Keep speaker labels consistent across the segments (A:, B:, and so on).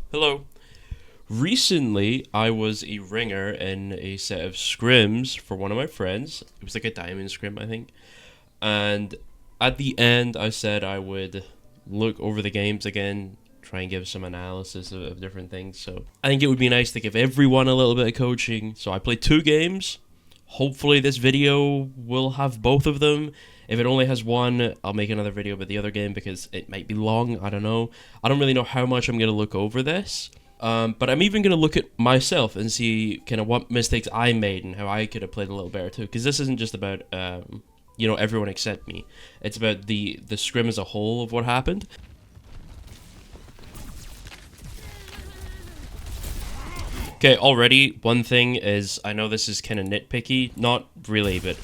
A: Hello. Recently, I was a ringer in a set of scrims for one of my friends. It was like a diamond scrim, I think. And at the end, I said I would look over the games again, try and give some analysis of different things. So I think it would be nice to give everyone a little bit of coaching. So I played two games. Hopefully, this video will have both of them. If it only has one, I'll make another video about the other game because it might be long. I don't know. I don't really know how much I'm going to look over this. But I'm even going to look at myself and see kind of what mistakes I made and how I could have played a little better too. Because this isn't just about, everyone except me. It's about the scrim as a whole of what happened. Okay, already, one thing is, I know this is kind of nitpicky. Not really, but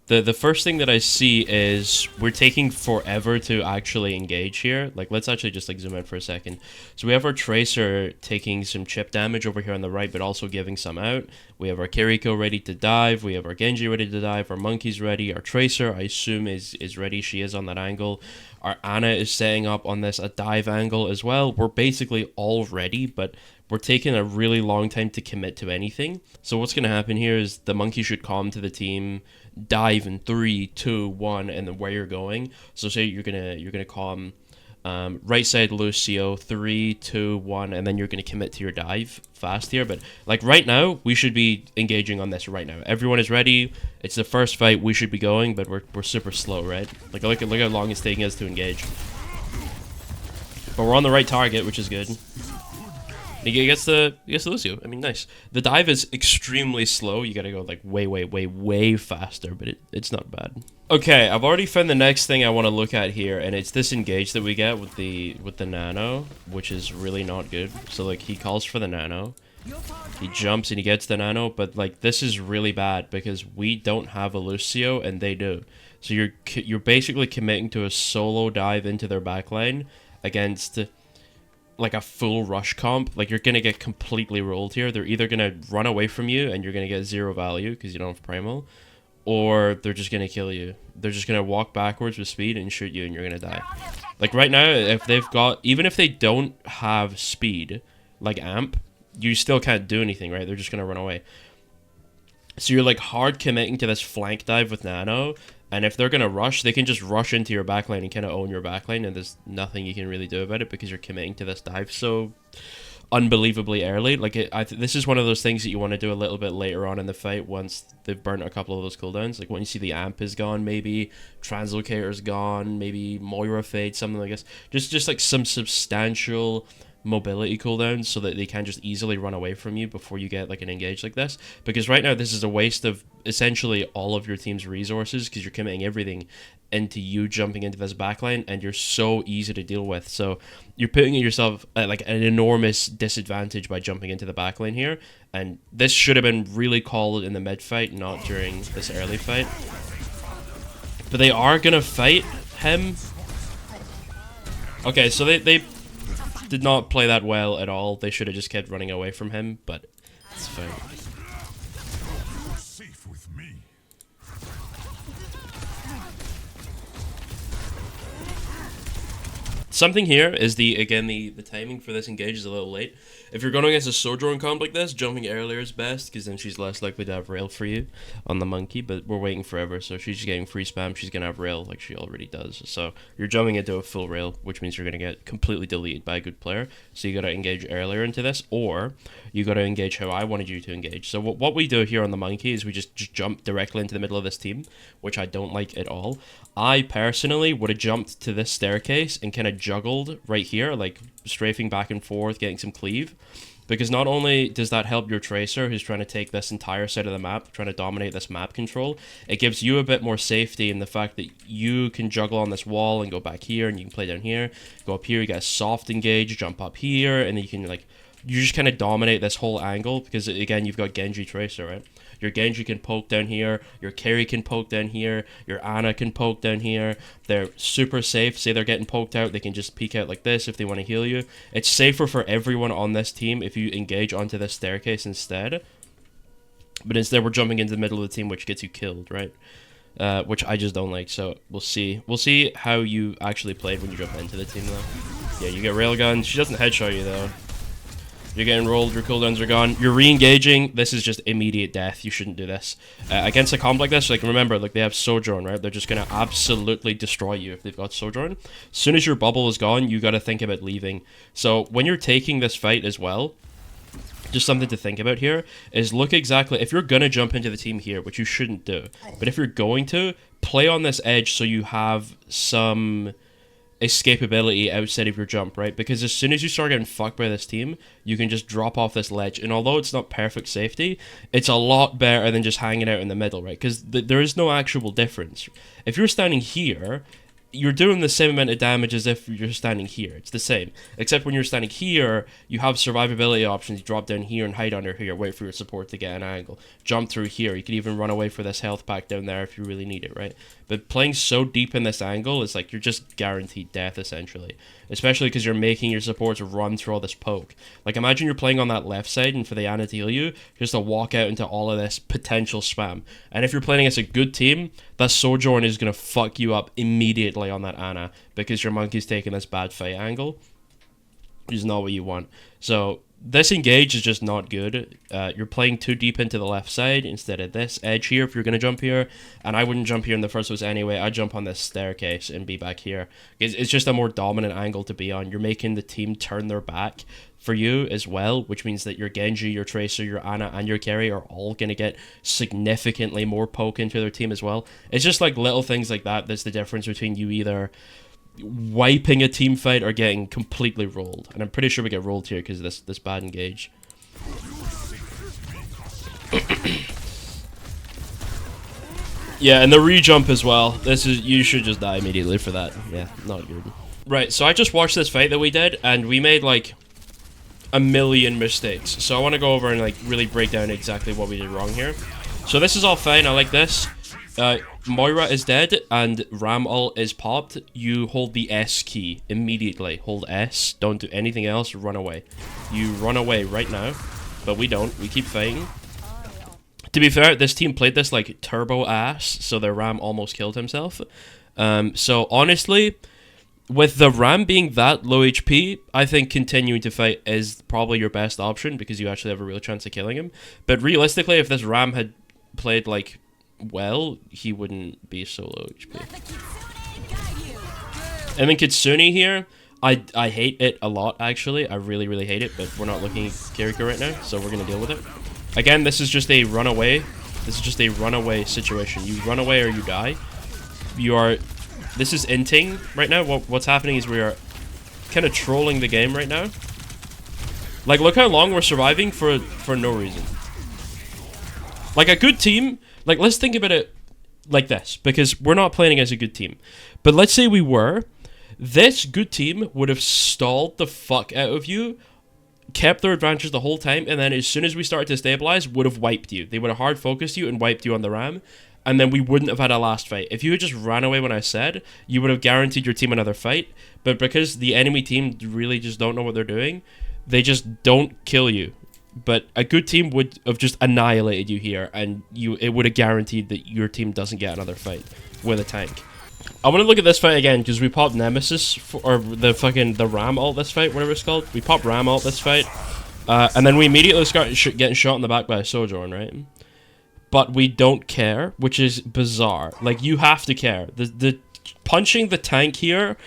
A: the first thing that I see is we're taking forever to actually engage here. Like, let's actually just like zoom out for a second. So we have our Tracer taking some chip damage over here on the right, but also giving some out. We have our Kiriko ready to dive. We have our Genji ready to dive. Our Monkey's ready. Our Tracer, I assume, is ready. She is on that angle. Our Ana is setting up on this a dive angle as well. We're basically all ready, but we're taking a really long time to commit to anything. So what's going to happen here is the Monkey should come to the team, dive in 3, 2, 1, and then where you're going. So say you're gonna calm right side Lucio, 3, 2, 1, and then you're gonna commit to your dive fast here. But like right now, we should be engaging on this right now. Everyone is ready. It's the first fight. We should be going, but we're super slow, right? Like look how long it's taking us to engage. But we're on the right target, which is good. He gets the Lucio. I mean, nice. The dive is extremely slow. You gotta go like way faster, but it's not bad. Okay, I've already found the next thing I want to look at here, and it's this engage that we get with the nano, which is really not good. So like he calls for the nano, he jumps and he gets the nano, but like this is really bad because we don't have a Lucio and they do. So you're basically committing to a solo dive into their backline against like a full rush comp. Like you're gonna get completely rolled here. They're either gonna run away from you and you're gonna get 0 value because you don't have primal, or they're just gonna kill you. They're just gonna walk backwards with speed and shoot you and you're gonna die. Like right now, if they've got, even if they don't have speed like amp, you still can't do anything, right? They're just gonna run away. So you're like hard committing to this flank dive with nano, and if they're gonna rush, they can just rush into your backline and kind of own your backline, and there's nothing you can really do about it because you're committing to this dive so unbelievably early. Like this is one of those things that you want to do a little bit later on in the fight once they've burnt a couple of those cooldowns. Like when you see the amp is gone, maybe translocator's gone, maybe Moira fade, something like this. Just like some substantial mobility cooldowns so that they can just easily run away from you before you get like an engage like this, because right now this is a waste of essentially all of your team's resources because you're committing everything into you jumping into this backline and you're so easy to deal with. So you're putting yourself at like an enormous disadvantage by jumping into the backline here, and this should have been really called in the mid fight, not during this early fight. But they are gonna fight him. Okay, so they did not play that well at all. They should have just kept running away from him, but it's fine. Safe with me. Something here is the timing for this engage is a little late. If you're going against a Sojourn comp like this, jumping earlier is best, because then she's less likely to have rail for you on the Monkey, but we're waiting forever, so she's just getting free spam, she's going to have rail like she already does. So you're jumping into a full rail, which means you're going to get completely deleted by a good player, so you got to engage earlier into this, or you got to engage how I wanted you to engage. So what we do here on the Monkey is we just jump directly into the middle of this team, which I don't like at all. I personally would have jumped to this staircase and kind of juggled right here, like strafing back and forth, getting some cleave. Because not only does that help your Tracer, who's trying to take this entire side of the map, trying to dominate this map control, it gives you a bit more safety in the fact that you can juggle on this wall and go back here, and you can play down here, go up here, you get a soft engage, jump up here, and then you can, like, you just kind of dominate this whole angle, because, again, you've got Genji Tracer, right? Your Genji can poke down here, your Carry can poke down here, your Ana can poke down here. They're super safe. Say they're getting poked out, they can just peek out like this if they want to heal you. It's safer for everyone on this team if you engage onto this staircase instead. But instead we're jumping into the middle of the team, which gets you killed, right? Which I just don't like, so we'll see. We'll see how you actually played when you jump into the team, though. Yeah, you get Railgun. She doesn't headshot you, though. You're getting rolled, your cooldowns are gone. You're re-engaging. This is just immediate death. You shouldn't do this. Against a comp like this, like remember, like they have Sojourn, right? They're just going to absolutely destroy you if they've got Sojourn. As soon as your bubble is gone, you got to think about leaving. So when you're taking this fight as well, just something to think about here is look exactly, if you're going to jump into the team here, which you shouldn't do, but if you're going to, play on this edge so you have some escapability outside of your jump, right? Because as soon as you start getting fucked by this team, you can just drop off this ledge, and although it's not perfect safety, it's a lot better than just hanging out in the middle, right? Because there is no actual difference. If you're standing here, you're doing the same amount of damage as if you're standing here. It's the same. Except when you're standing here, you have survivability options. You drop down here and hide under here. Wait for your support to get an angle. Jump through here. You could even run away for this health pack down there if you really need it, right? But playing so deep in this angle is like you're just guaranteed death, essentially. Especially because you're making your supports run through all this poke. Like, imagine you're playing on that left side, and for the Ana to heal you, just to walk out into all of this potential spam. And if you're playing against a good team, that Sojourn is going to fuck you up immediately on that Ana, because your monkey's taking this bad fight angle, which is not what you want. So this engage is just not good. You're playing too deep into the left side instead of this edge here if you're going to jump here. And I wouldn't jump here in the first place anyway. I'd jump on this staircase and be back here. It's just a more dominant angle to be on. You're making the team turn their back for you as well, which means that your Genji, your Tracer, your Ana, and your carry are all going to get significantly more poke into their team as well. It's just like little things like that that's the difference between you either wiping a team fight or getting completely rolled. And I'm pretty sure we get rolled here because of this bad engage. Yeah, and the re-jump as well. This is, you should just die immediately for that. Yeah, not good. Right, so I just watched this fight that we did, and we made like a million mistakes. So I want to go over and like really break down exactly what we did wrong here. So this is all fine. I like this. Moira is dead and Ram ult is popped. You hold the S key immediately. Hold S. Don't do anything else. Run away. You run away right now. But we don't. We keep fighting. To be fair, this team played this like turbo ass, so their Ram almost killed himself. So honestly, with the Ram being that low HP, I think continuing to fight is probably your best option because you actually have a real chance of killing him. But realistically, if this Ram had played like well, he wouldn't be so low HP. And then Kitsune here, I hate it a lot actually. I really, really hate it, but we're not looking at Kiriko right now, so we're gonna deal with it. Again, this is just a runaway. This is just a runaway situation. You run away or you die. You are. This is inting right now. What's happening is we are kind of trolling the game right now. Like, look how long we're surviving for no reason. Like a good team. Like, let's think about it like this, because we're not playing against a good team. But let's say we were. This good team would have stalled the fuck out of you, kept their advantage the whole time, and then as soon as we started to stabilize, would have wiped you. They would have hard focused you and wiped you on the Ram, and then we wouldn't have had a last fight. If you had just ran away when I said, you would have guaranteed your team another fight, but because the enemy team really just don't know what they're doing, they just don't kill you. But a good team would have just annihilated you here, and it would have guaranteed that your team doesn't get another fight with a tank. I want to look at this fight again, because we popped Nemesis, or the Ram ult this fight, whatever it's called. We popped Ram ult this fight, and then we immediately start getting shot in the back by a Sojourn, right? But we don't care, which is bizarre. Like, you have to care. The punching the tank here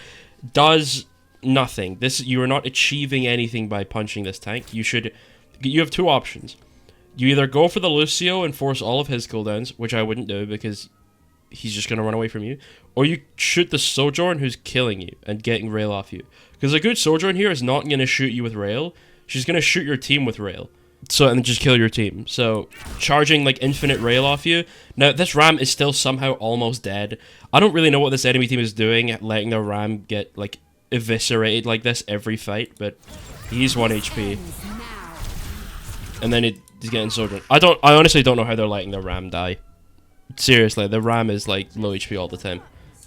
A: does nothing. You are not achieving anything by punching this tank. You have two options. You either go for the Lucio and force all of his cooldowns, which I wouldn't do because he's just going to run away from you, or you shoot the Sojourn who's killing you and getting rail off you. Because a good Sojourn here is not going to shoot you with rail. She's going to shoot your team with rail. And just kill your team. So, charging like infinite rail off you. Now, this Ram is still somehow almost dead. I don't really know what this enemy team is doing, letting their Ram get like eviscerated like this every fight, but he's 1 HP. And then he's getting Sojourn. I honestly don't know how they're letting the Ram die. Seriously, the Ram is like low HP all the time.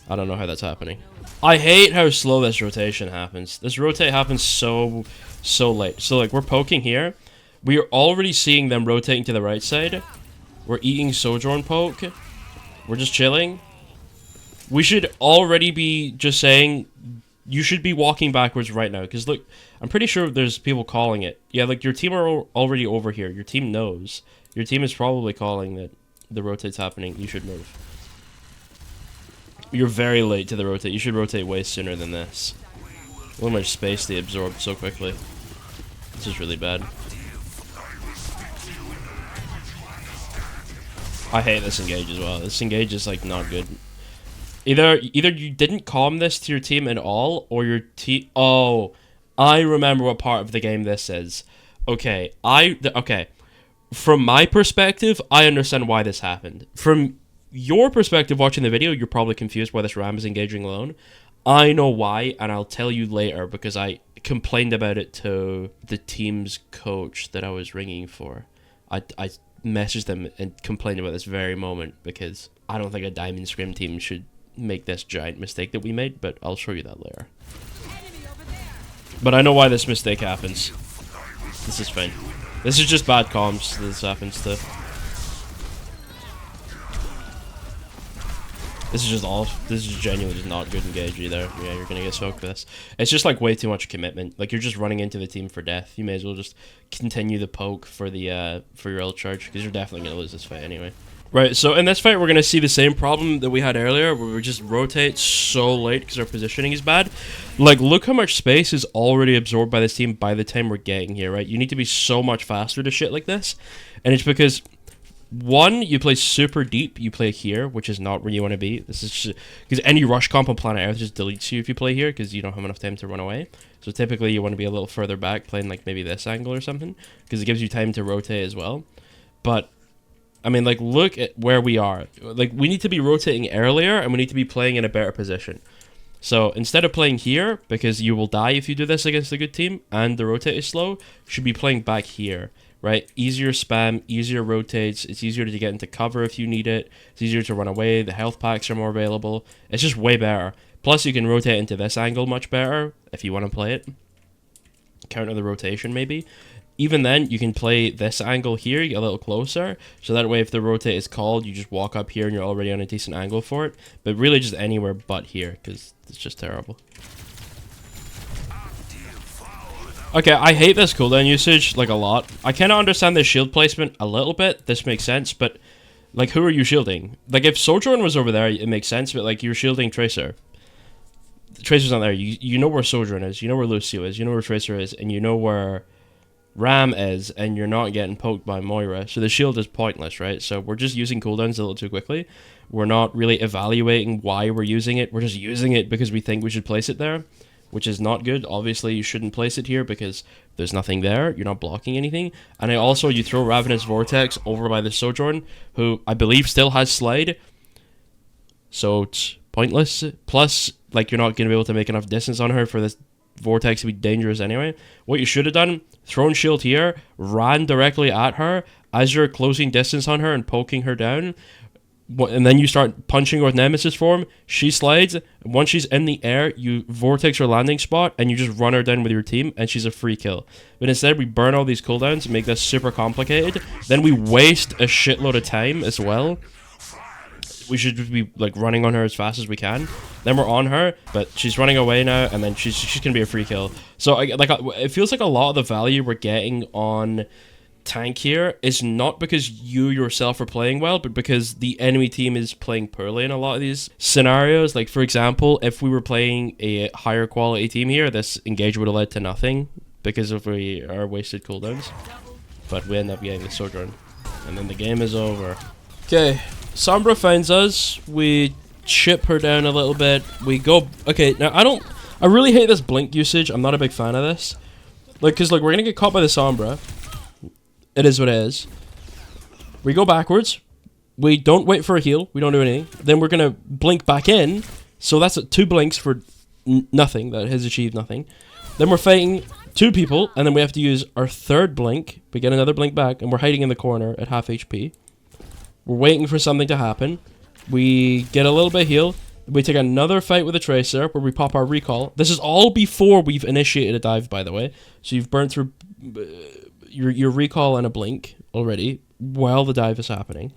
A: I don't know how that's happening. I hate how slow this rotation happens. This rotate happens so late. So like, we're poking here. We are already seeing them rotating to the right side. We're eating Sojourn poke. We're just chilling. We should already be just saying, You should be walking backwards right now. Because, look, I'm pretty sure there's people calling it. Yeah, like, your team are already over here. Your team knows. Your team is probably calling that the rotate's happening. You should move. You're very late to the rotate. You should rotate way sooner than this. Look how much space they absorbed so quickly. This is really bad. I hate this engage as well. This engage is, like, not good. Either you didn't calm this to your team at all, or your team... Oh, I remember what part of the game this is. Okay, okay. From my perspective, I understand why this happened. From your perspective watching the video, you're probably confused why this Ram is engaging alone. I know why, and I'll tell you later, because I complained about it to the team's coach that I was ringing for. I messaged them and complained about this very moment, because I don't think a Diamond Scrim team should make this giant mistake that we made, but I'll show you that later. But I know why this mistake happens. This is fine. This is just bad comms that this happens to. This is just off. This is genuinely just not good engage either. Yeah, you're gonna get soaked with this. It's just like way too much commitment. Like, you're just running into the team for death. You may as well just continue the poke for the for your ult charge, because you're definitely gonna lose this fight anyway. Right, so in this fight, we're going to see the same problem that we had earlier, where we just rotate so late because our positioning is bad. Like, look how much space is already absorbed by this team by the time we're getting here, right? You need to be so much faster to shit like this. And it's because, one, you play super deep, you play here, which is not where you want to be. This is just... Because any rush comp on planet Earth just deletes you if you play here, because you don't have enough time to run away. So typically, you want to be a little further back, playing, like, maybe this angle or something, because it gives you time to rotate as well. But... I mean, like, look at where we are. Like, we need to be rotating earlier, and we need to be playing in a better position. So, instead of playing here, because you will die if you do this against a good team, and the rotate is slow, you should be playing back here, right? Easier spam, easier rotates, it's easier to get into cover if you need it, it's easier to run away, the health packs are more available, it's just way better. Plus, you can rotate into this angle much better, if you want to play it. Counter the rotation, maybe. Even then, you can play this angle here, you get a little closer, so that way if the rotate is called, you just walk up here and you're already on a decent angle for it. But really just anywhere but here, because it's just terrible. Okay, I hate this cooldown usage, like, a lot. I kind of understand the shield placement a little bit, this makes sense, but, like, who are you shielding? Like, if Sojourn was over there, it makes sense, but, like, you're shielding Tracer. Tracer's not there, you know where Sojourn is, you know where Lucio is, you know where Tracer is, and you know where... Ram is, and you're not getting poked by Moira, so the shield is pointless, right? So we're just using cooldowns a little too quickly. We're not really evaluating why we're using it. We're just using it because we think we should place it there, which is not good. Obviously, you shouldn't place it here because there's nothing there. You're not blocking anything. And also, you throw Ravenous Vortex over by the Sojourn, who I believe still has Slide. So it's pointless. Plus, like, you're not going to be able to make enough distance on her for this Vortex to be dangerous anyway. What you should have done, thrown shield here, ran directly at her as you're closing distance on her and poking her down, and then you start punching her with Nemesis form. She slides, and once she's in the air, you Vortex her landing spot, and you just run her down with your team, and she's a free kill. But instead, we burn all these cooldowns and make this super complicated. Then we waste a shitload of time as well. We should just be, like, running on her as fast as we can. Then we're on her, but she's running away now, and then she's gonna be a free kill. So, it feels like a lot of the value we're getting on tank here is not because you yourself are playing well, but because the enemy team is playing poorly in a lot of these scenarios. Like, for example, if we were playing a higher quality team here, this engage would have led to nothing because of our wasted cooldowns. But we end up getting the Sojourn, and then the game is over. Okay. Sombra finds us, we chip her down a little bit, we go... Okay, now I really hate this blink usage, I'm not a big fan of this. Like, because, like, we're gonna get caught by the Sombra. It is what it is. We go backwards, we don't wait for a heal, we don't do anything, then we're gonna blink back in, so that's 2 blinks for nothing, that has achieved nothing. Then we're fighting 2 people, and then we have to use our 3rd blink, we get another blink back, and we're hiding in the corner at half HP. We're waiting for something to happen. We get a little bit of heal. We take another fight with a Tracer where we pop our recall. This is all before we've initiated a dive, by the way. So you've burned through your recall and a blink already while the dive is happening.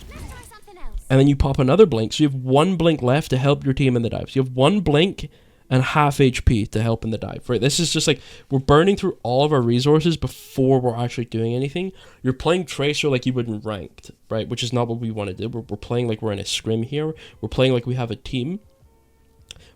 A: And then you pop another blink. So you have 1 blink left to help your team in the dive. So you have 1 blink
B: and half HP to help in the dive, right? This is just like, we're burning through all of our resources before we're actually doing anything. You're playing Tracer like you would in Ranked, right? Which is not what we want to do. We're playing like we're in a scrim here. We're playing like we have a team.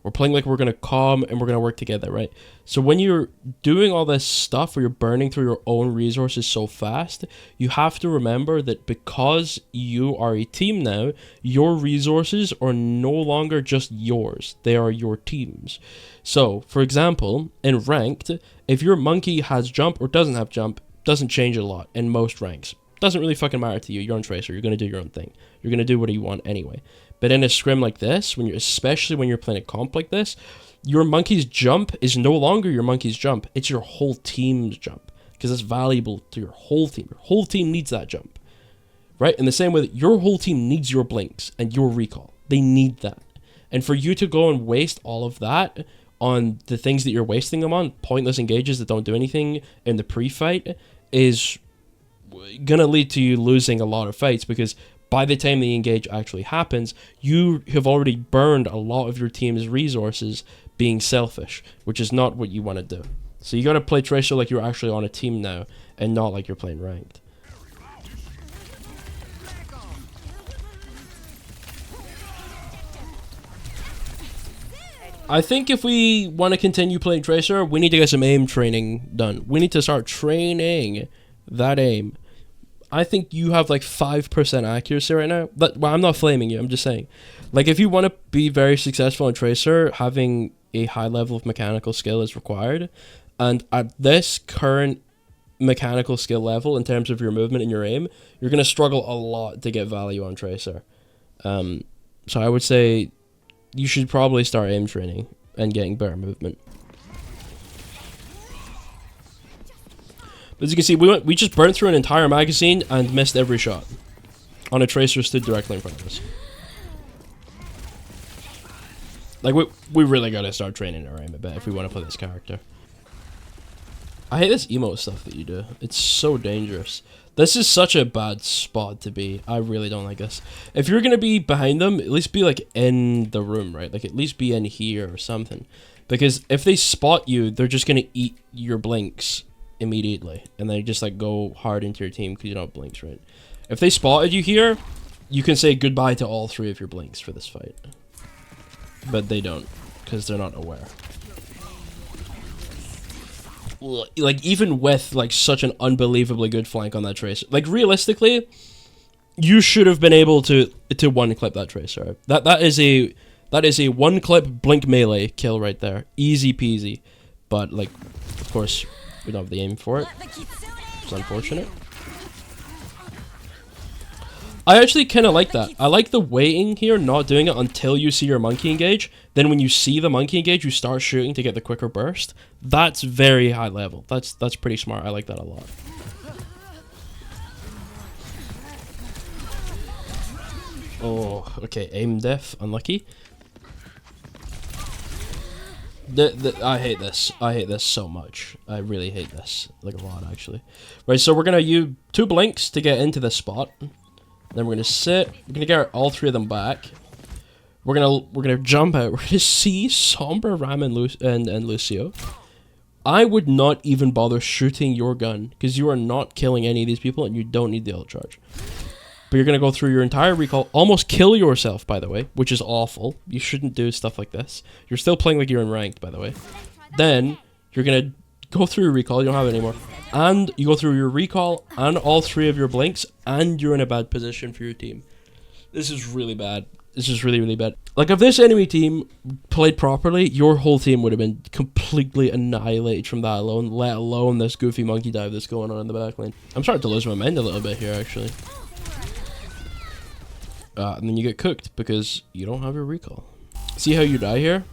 B: We're playing like we're going to calm and we're going to work together, right? So when you're doing all this stuff where you're burning through your own resources so fast, you have to remember that because you are a team now, your resources are no longer just yours. They are your team's. So, for example, in Ranked, if your monkey has jump or doesn't have jump, doesn't change a lot in most ranks. Doesn't really fucking matter to you. You're on Tracer. You're going to do your own thing. You're going to do what you want anyway. But in a scrim like this, especially when you're playing a comp like this, your monkey's jump is no longer your monkey's jump. It's your whole team's jump. Because it's valuable to your whole team. Your whole team needs that jump. Right? In the same way that your whole team needs your blinks and your recall. They need that. And for you to go and waste all of that on the things that you're wasting them on, pointless engages that don't do anything in the pre-fight, is gonna lead to you losing a lot of fights, because by the time the engage actually happens, you have already burned a lot of your team's resources being selfish, which is not what you want to do. So you got to play Tracer like you're actually on a team now, and not like you're playing Ranked. I think if we want to continue playing Tracer, we need to get some aim training done. We need to start training that aim. I think you have like 5% accuracy right now. But well, I'm not flaming you. I'm just saying, like, if you want to be very successful in Tracer, having a high level of mechanical skill is required. And at this current mechanical skill level, in terms of your movement and your aim, you're gonna struggle a lot to get value on Tracer. So I would say you should probably start aim training and getting better movement. As you can see, we just burnt through an entire magazine and missed every shot on a Tracer stood directly in front of us. Like, we really gotta start training our aim a bit if we want to play this character. I hate this emote stuff that you do. It's so dangerous. This is such a bad spot to be. I really don't like this. If you're gonna be behind them, at least be like in the room, right? Like, at least be in here or something. Because if they spot you, they're just gonna eat your blinks immediately, and they just like go hard into your team because you don't have blinks, right? If they spotted you here, you can say goodbye to all 3 of your blinks for this fight, but they don't, because they're not aware. Like, even with like such an unbelievably good flank on that Tracer, like, realistically, you should have been able to one clip that Tracer. That is a one clip blink melee kill right there, easy peasy. But like, of course, we don't have the aim for it. It's unfortunate. I actually kind of like that. I like the waiting here, not doing it until you see your monkey engage. Then when you see the monkey engage, you start shooting to get the quicker burst. That's very high level. That's pretty smart. I like that a lot. Oh, okay. Aim diff. Unlucky. I hate this. I hate this so much. I really hate this. Like, a lot, actually. Right, so we're going to use 2 blinks to get into this spot. Then we're going to sit. We're going to get all 3 of them back. We're gonna jump out. We're going to see Sombra, Ram, and Lucio. I would not even bother shooting your gun, because you are not killing any of these people, and you don't need the ult charge. But you're going to go through your entire recall, almost kill yourself, by the way, which is awful. You shouldn't do stuff like this. You're still playing like you're in Ranked, by the way. Then, you're going to go through your recall, you don't have it anymore. And you go through your recall and all 3 of your blinks, and you're in a bad position for your team. This is really bad. This is really, really bad. Like, if this enemy team played properly, your whole team would have been completely annihilated from that alone, let alone this goofy monkey dive that's going on in the back lane. I'm starting to lose my mind a little bit here, actually. And then you get cooked because you don't have your recall. See how you die here?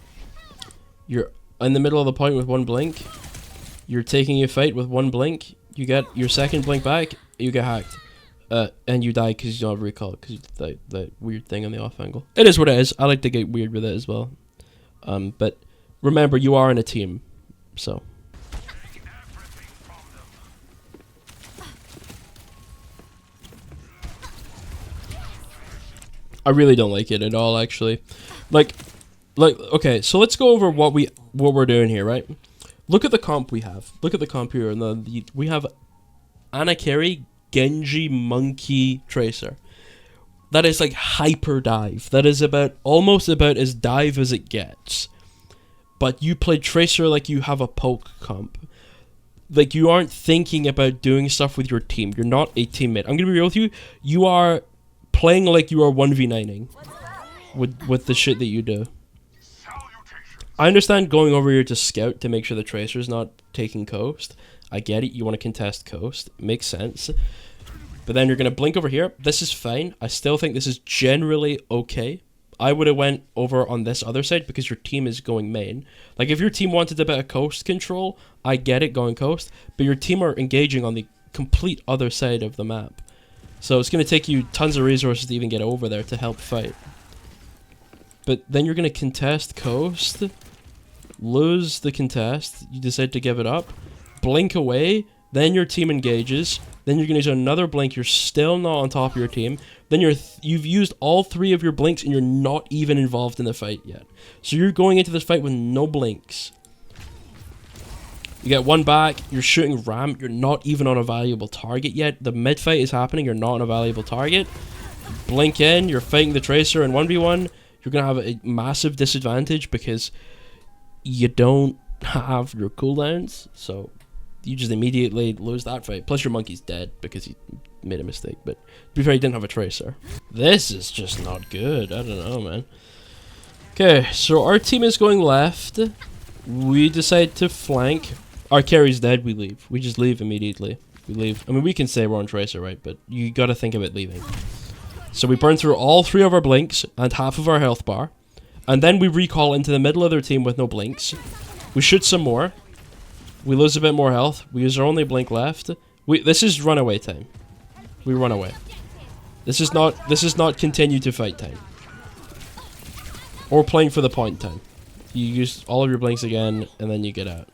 B: You're in the middle of the point with 1 blink. You're taking a fight with 1 blink. You get your second blink back. You get hacked. And you die because you don't have recall. Because that weird thing on the off angle. It is what it is. I like to get weird with it as well. But remember, you are in a team. So. I really don't like it at all, actually. Like, like, okay, so let's go over what we're doing here, right? Look at the comp we have. Look at the comp here, and we have Anakiri, Genji, Monkey, Tracer. That is like hyper dive. That is almost about as dive as it gets. But you play Tracer like you have a poke comp. Like, you aren't thinking about doing stuff with your team. You're not a teammate. I'm gonna be real with you. You are playing like you are 1v9ing with the shit that you do. I understand going over here to scout to make sure the Tracer's not taking coast. I get it. You want to contest coast. Makes sense. But then you're gonna blink over here. This is fine. I still think this is generally okay. I would have went over on this other side because your team is going main. Like, if your team wanted a bit of coast control, I get it, going coast. But your team are engaging on the complete other side of the map. So it's going to take you tons of resources to even get over there to help fight. But then you're going to contest coast, lose the contest, you decide to give it up, blink away, then your team engages, then you're going to use another blink, you're still not on top of your team, then you've used all 3 of your blinks and you're not even involved in the fight yet. So you're going into this fight with no blinks. You get 1 back, you're shooting ramp, you're not even on a valuable target yet. The mid fight is happening, you're not on a valuable target. Blink in, you're fighting the Tracer in 1v1, you're going to have a massive disadvantage because you don't have your cooldowns, so you just immediately lose that fight. Plus your monkey's dead because he made a mistake, but to be fair, he didn't have a Tracer. This is just not good. I don't know, man. Okay, so our team is going left. We decide to flank. Our carry's dead, we leave. We just leave immediately. We leave. I mean, we can say we're on Tracer, right? But you gotta think about leaving. So we burn through all 3 of our blinks and half of our health bar. And then we recall into the middle of their team with no blinks. We shoot some more. We lose a bit more health. We use our only blink left. This is runaway time. We run away. This is not continue to fight time. Or playing for the point time. You use all of your blinks again, and then you get out.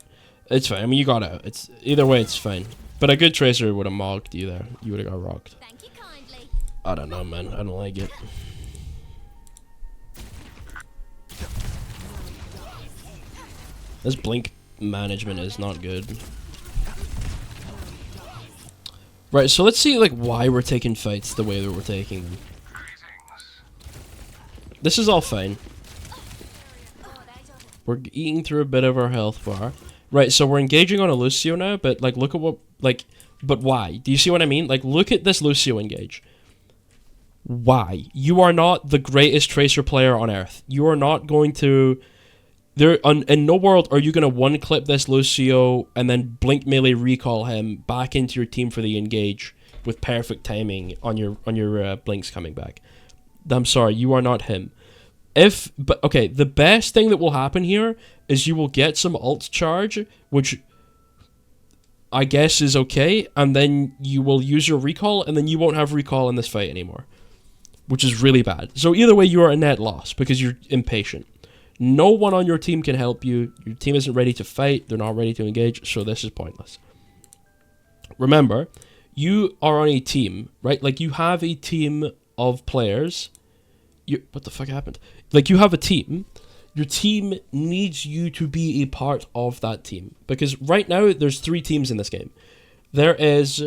B: It's fine. I mean, you got out. It's either way, it's fine. But a good Tracer would have mogged you there. You would have got rocked.
C: Thank you kindly.
B: I don't know, man. I don't like it. This blink management is not good. Right, so let's see like why we're taking fights the way that we're taking them. This is all fine. We're eating through a bit of our health bar. Right, so we're engaging on a Lucio now, but like look at what but why? Do you see what I mean? Like, look at this Lucio engage. Why? You are not the greatest Tracer player on earth. You are not going to in no world are you going to one-clip this Lucio and then blink melee recall him back into your team for the engage with perfect timing on your blinks coming back. I'm sorry, you are not him. But okay, the best thing that will happen here is you will get some ult charge, which I guess is okay, and then you will use your recall, and then you won't have recall in this fight anymore, which is really bad. So either way, you are a net loss because you're impatient. No one on your team can help you. Your team isn't ready to fight. They're not ready to engage, so this is pointless. Remember, you are on a team, right? Like, you have a team of players. What the fuck happened? Like, you have a team. Your team needs you to be a part of that team. Because right now, there's 3 teams in this game. There is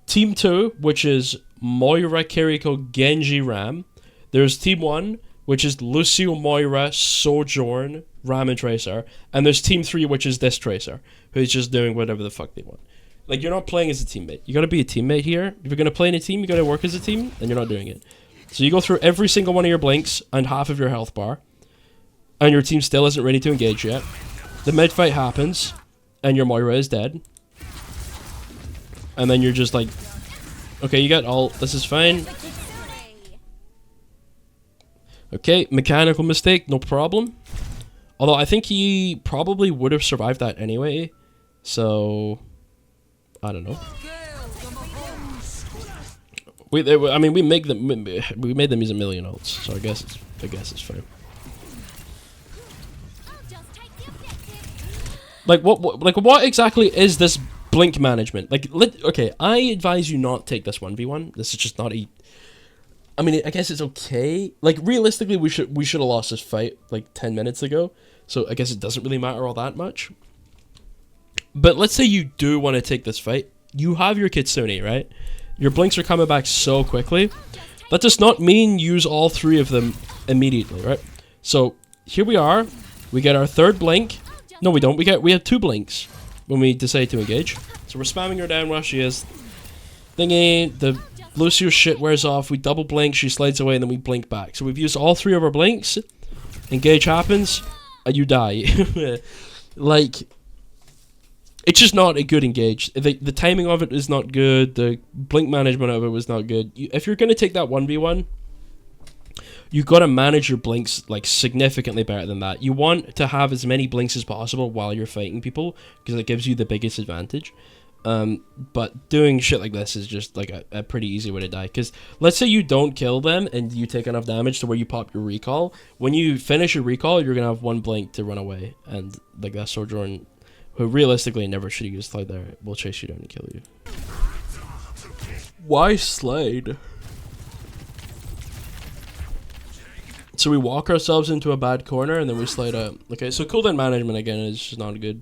B: Team 2, which is Moira, Kiriko, Genji, Ram. There's Team 1, which is Lucio, Moira, Sojourn, Ram, and Tracer. And there's Team 3, which is this Tracer, who's just doing whatever the fuck they want. Like, you're not playing as a teammate. You gotta be a teammate here. If you're gonna play in a team, you gotta work as a team, and you're not doing it. So you go through every single one of your blinks and half of your health bar, and your team still isn't ready to engage yet. The mid fight happens, and your Moira is dead. And then you're just like, okay, you got ult, this is fine. Okay, mechanical mistake, no problem. Although I think he probably would have survived that anyway, so I don't know. I mean, we made them use a million ults, so I guess it's fine. Like what exactly is this blink management? Like, okay, I advise you not take this 1v1. This is just not a. I mean, I guess it's okay. Like, realistically, we should have lost this fight, like, 10 minutes ago. So, I guess it doesn't really matter all that much. But let's say you do want to take this fight. You have your Kitsune, right? Your blinks are coming back so quickly. That does not mean use all 3 of them immediately, right? So, here we are. We get our 3rd blink. No, we don't. We have 2 blinks when we decide to engage. So, we're spamming her down while she is. Thingy, the Lucio shit wears off. We double blink, she slides away, and then we blink back. So, we've used all 3 of our blinks. Engage happens, and you die. Like... It's just not a good engage. The timing of it is not good. The blink management of it was not good. If you're going to take that 1v1, you got to manage your blinks like significantly better than that. You want to have as many blinks as possible while you're fighting people because it gives you the biggest advantage. But doing shit like this is just like a pretty easy way to die. Because let's say you don't kill them and you take enough damage to where you pop your recall. When you finish your recall, you're going to have 1 blink to run away. And like that Sojourn... who realistically never should have used slide there, will chase you down and kill you. Why slide? So we walk ourselves into a bad corner and then we slide out. Okay, so cooldown management again is just not good.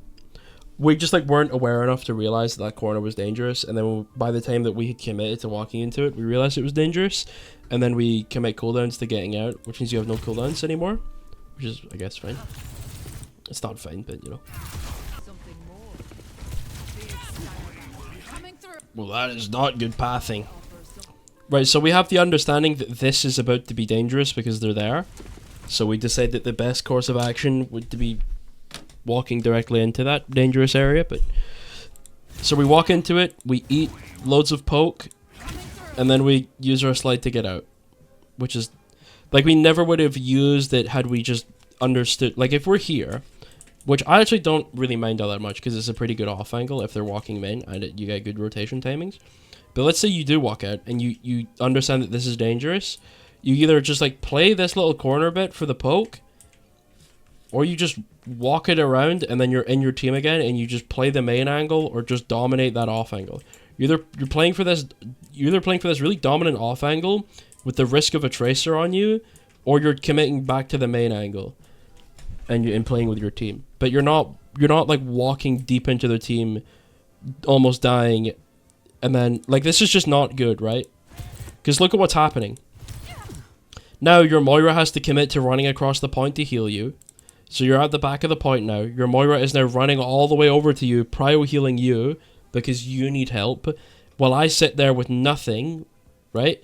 B: We just like weren't aware enough to realize that corner was dangerous, and then by the time that we had committed to walking into it, we realized it was dangerous, and then we commit cooldowns to getting out, which means you have no cooldowns anymore, which is, I guess, fine. It's not fine, but you know. Well, that is not good pathing. Right, so we have the understanding that this is about to be dangerous because they're there. So we decide that the best course of action would be walking directly into that dangerous area. But so we walk into it, we eat loads of poke, and then we use our slide to get out. Which is, like, we never would have used it had we just understood. Like, if we're here... Which I actually don't really mind all that much because it's a pretty good off angle if they're walking main and you get good rotation timings. But let's say you do walk out and you understand that this is dangerous. You either just like play this little corner bit for the poke, or you just walk it around and then you're in your team again and you just play the main angle or just dominate that off angle. You're playing for this really dominant off angle with the risk of a tracer on you, or you're committing back to the main angle. And playing with your team, but you're not like walking deep into the team, almost dying, and then like this is just not good, right? Because look at what's happening. Now your Moira has to commit to running across the point to heal you, so you're at the back of the point now. Your Moira is now running all the way over to you, prio healing you because you need help, while I sit there with nothing, right?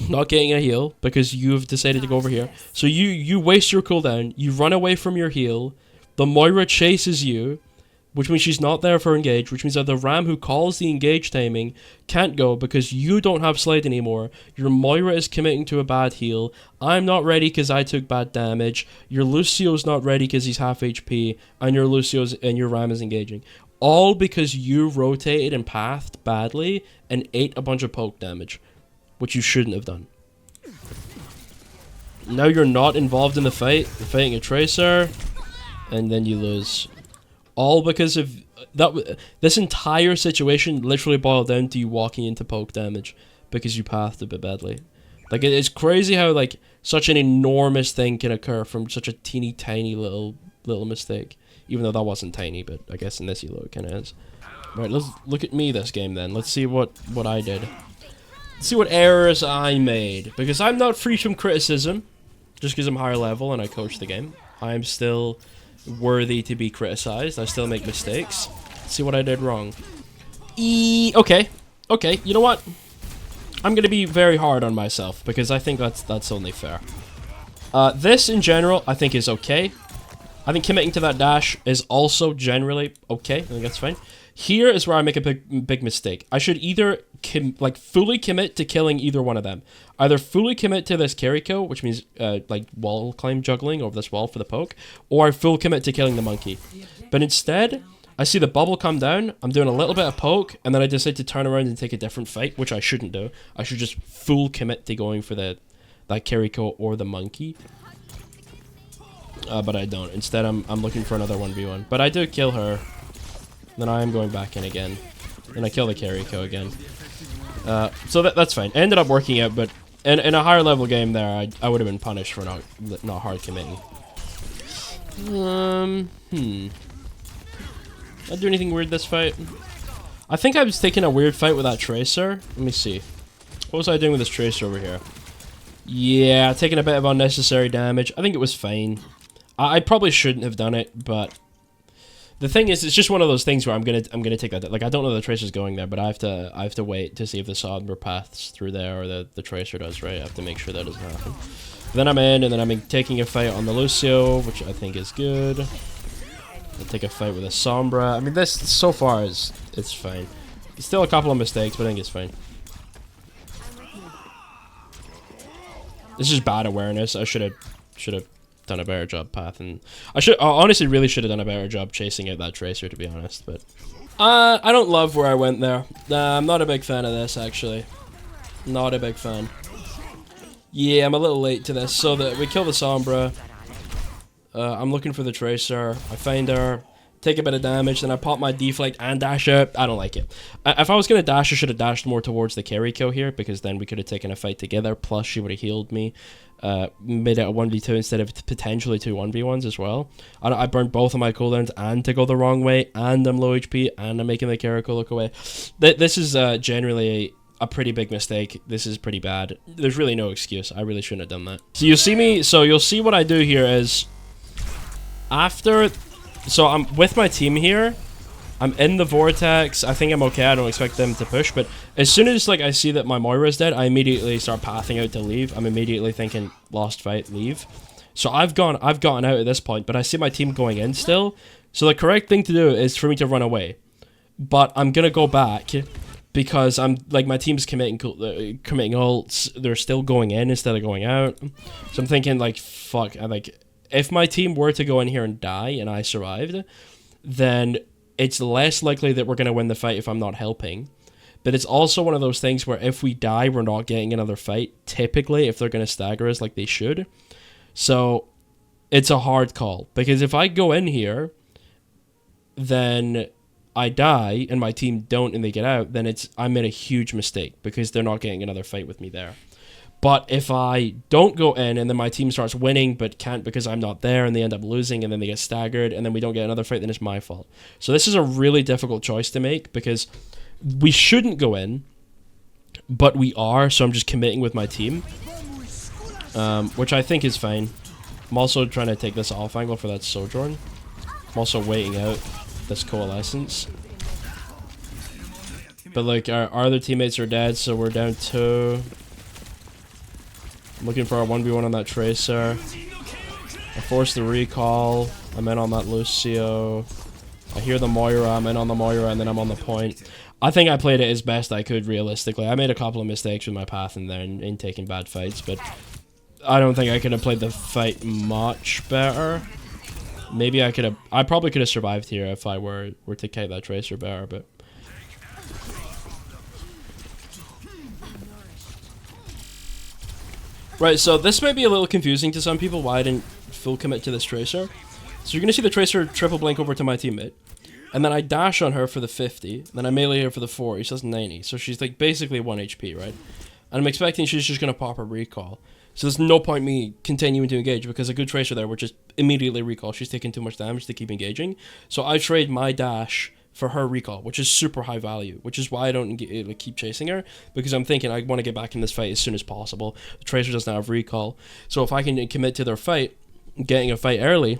B: Not getting a heal because you've decided to go over here. So you waste your cooldown, you run away from your heal, the Moira chases you, which means she's not there for engage, which means that the Ram who calls the engage timing can't go because you don't have slide anymore. Your Moira is committing to a bad heal. I'm not ready because I took bad damage. Your Lucio's not ready because he's half HP, and your Ram is engaging. All because you rotated and pathed badly and ate a bunch of poke damage. Which you shouldn't have done. Now you're not involved in the fight. You're fighting a tracer, and then you lose. All because of that. This entire situation literally boiled down to you walking into poke damage because you pathed a bit badly. Like it's crazy how like such an enormous thing can occur from such a teeny tiny little mistake. Even though that wasn't tiny, but I guess in this elo it kind of is. Right, let's look at me this game then. Let's see what I did. See what errors I made, because I'm not free from criticism just because I'm higher level and I coach the game. I'm still worthy to be criticized. I still make mistakes. Let's see what I did wrong. Okay, you know what, I'm gonna be very hard on myself because I think that's only fair. This in general I think is okay. I think committing to that dash is also generally okay. I think that's fine. Here is where I make a big mistake. I should either fully commit to killing either one of them. Either fully commit to this Kiriko, which means like wall climb juggling over this wall for the poke, or I full commit to killing the monkey. But instead, I see the bubble come down, I'm doing a little bit of poke, and then I decide to turn around and take a different fight, which I shouldn't do. I should just full commit to going for that Kiriko or the monkey. But I don't. Instead, I'm looking for another 1v1. But I do kill her. Then I am going back in again. And I kill the Kiriko again. So that's fine. It ended up working out, but in a higher level game there, I would have been punished for not hard committing. Did I do anything weird this fight? I think I was taking a weird fight with that Tracer. Let me see. What was I doing with this Tracer over here? Yeah, taking a bit of unnecessary damage. I think it was fine. I probably shouldn't have done it, but the thing is, it's just one of those things where I'm gonna take that. Like, I don't know the Tracer's going there, but I have to wait to see if the Sombra paths through there or the Tracer does. Right, I have to make sure that doesn't happen. Then I'm in, and then I'm taking a fight on the Lucio, which I think is good. I'll take a fight with a Sombra. I mean, this so far it's fine. Still a couple of mistakes, but I think it's fine. This is bad awareness. I should have done a better job pathing. I honestly really should have done a better job chasing out that Tracer, to be honest. But I don't love where I went there. I'm not a big fan of this, actually. Not a big fan. Yeah, I'm a little late to this. So that we kill the Sombra. I'm looking for the Tracer. I find her, take a bit of damage, then I pop my deflect and dash out. I don't like it. If I was going to dash, I should have dashed more towards the carry kill here, because then we could have taken a fight together, plus she would have healed me. Made it a 1v2 instead of potentially 2 1v1s as well. I burned both of my cooldowns and to go the wrong way, and I'm low HP, and I'm making the carry kill look away. This is generally a pretty big mistake. This is pretty bad. There's really no excuse. I really shouldn't have done that. So you'll see me, so you'll see what I do here is, so I'm with my team here, I'm in the vortex, I think I'm okay, I don't expect them to push, but as soon as like I see that my Moira is dead, I immediately start pathing out to leave. I'm immediately thinking, lost fight, leave. So I've gotten out at this point, but I see my team going in still, so the correct thing to do is for me to run away. But I'm gonna go back, because I'm like, my team's committing ults, they're still going in instead of going out. So I'm thinking like, fuck, if my team were to go in here and die and I survived, then it's less likely that we're going to win the fight if I'm not helping. But it's also one of those things where if we die, we're not getting another fight, typically, if they're going to stagger us like they should. So it's a hard call, because if I go in here, then I die and my team don't and they get out, then I made a huge mistake, because they're not getting another fight with me there. But if I don't go in and then my team starts winning but can't because I'm not there, and they end up losing and then they get staggered and then we don't get another fight, then it's my fault. So this is a really difficult choice to make, because we shouldn't go in, but we are, so I'm just committing with my team, which I think is fine. I'm also trying to take this off angle for that Sojourn. I'm also waiting out this Coalescence. But like, our other teammates are dead, so we're down 2. I'm looking for a 1v1 on that Tracer. I forced the recall. I'm in on that Lucio. I hear the Moira. I'm in on the Moira, and then I'm on the point. I think I played it as best I could, realistically. I made a couple of mistakes with my path in there in taking bad fights, but I don't think I could have played the fight much better. Maybe I probably could have survived here if I were to take that Tracer better, but right, so this might be a little confusing to some people why I didn't full commit to this Tracer. So you're going to see the Tracer triple blink over to my teammate, and then I dash on her for the 50, then I melee her for the 40, so that's 90. So she's like basically 1 HP, right? And I'm expecting she's just going to pop her recall. So there's no point me continuing to engage, because a good Tracer there would just immediately recall. She's taking too much damage to keep engaging. So I trade my dash for her recall, which is super high value, which is why I don't keep chasing her, because I'm thinking I want to get back in this fight as soon as possible. The Tracer doesn't have recall, so if I can commit to their fight, getting a fight early,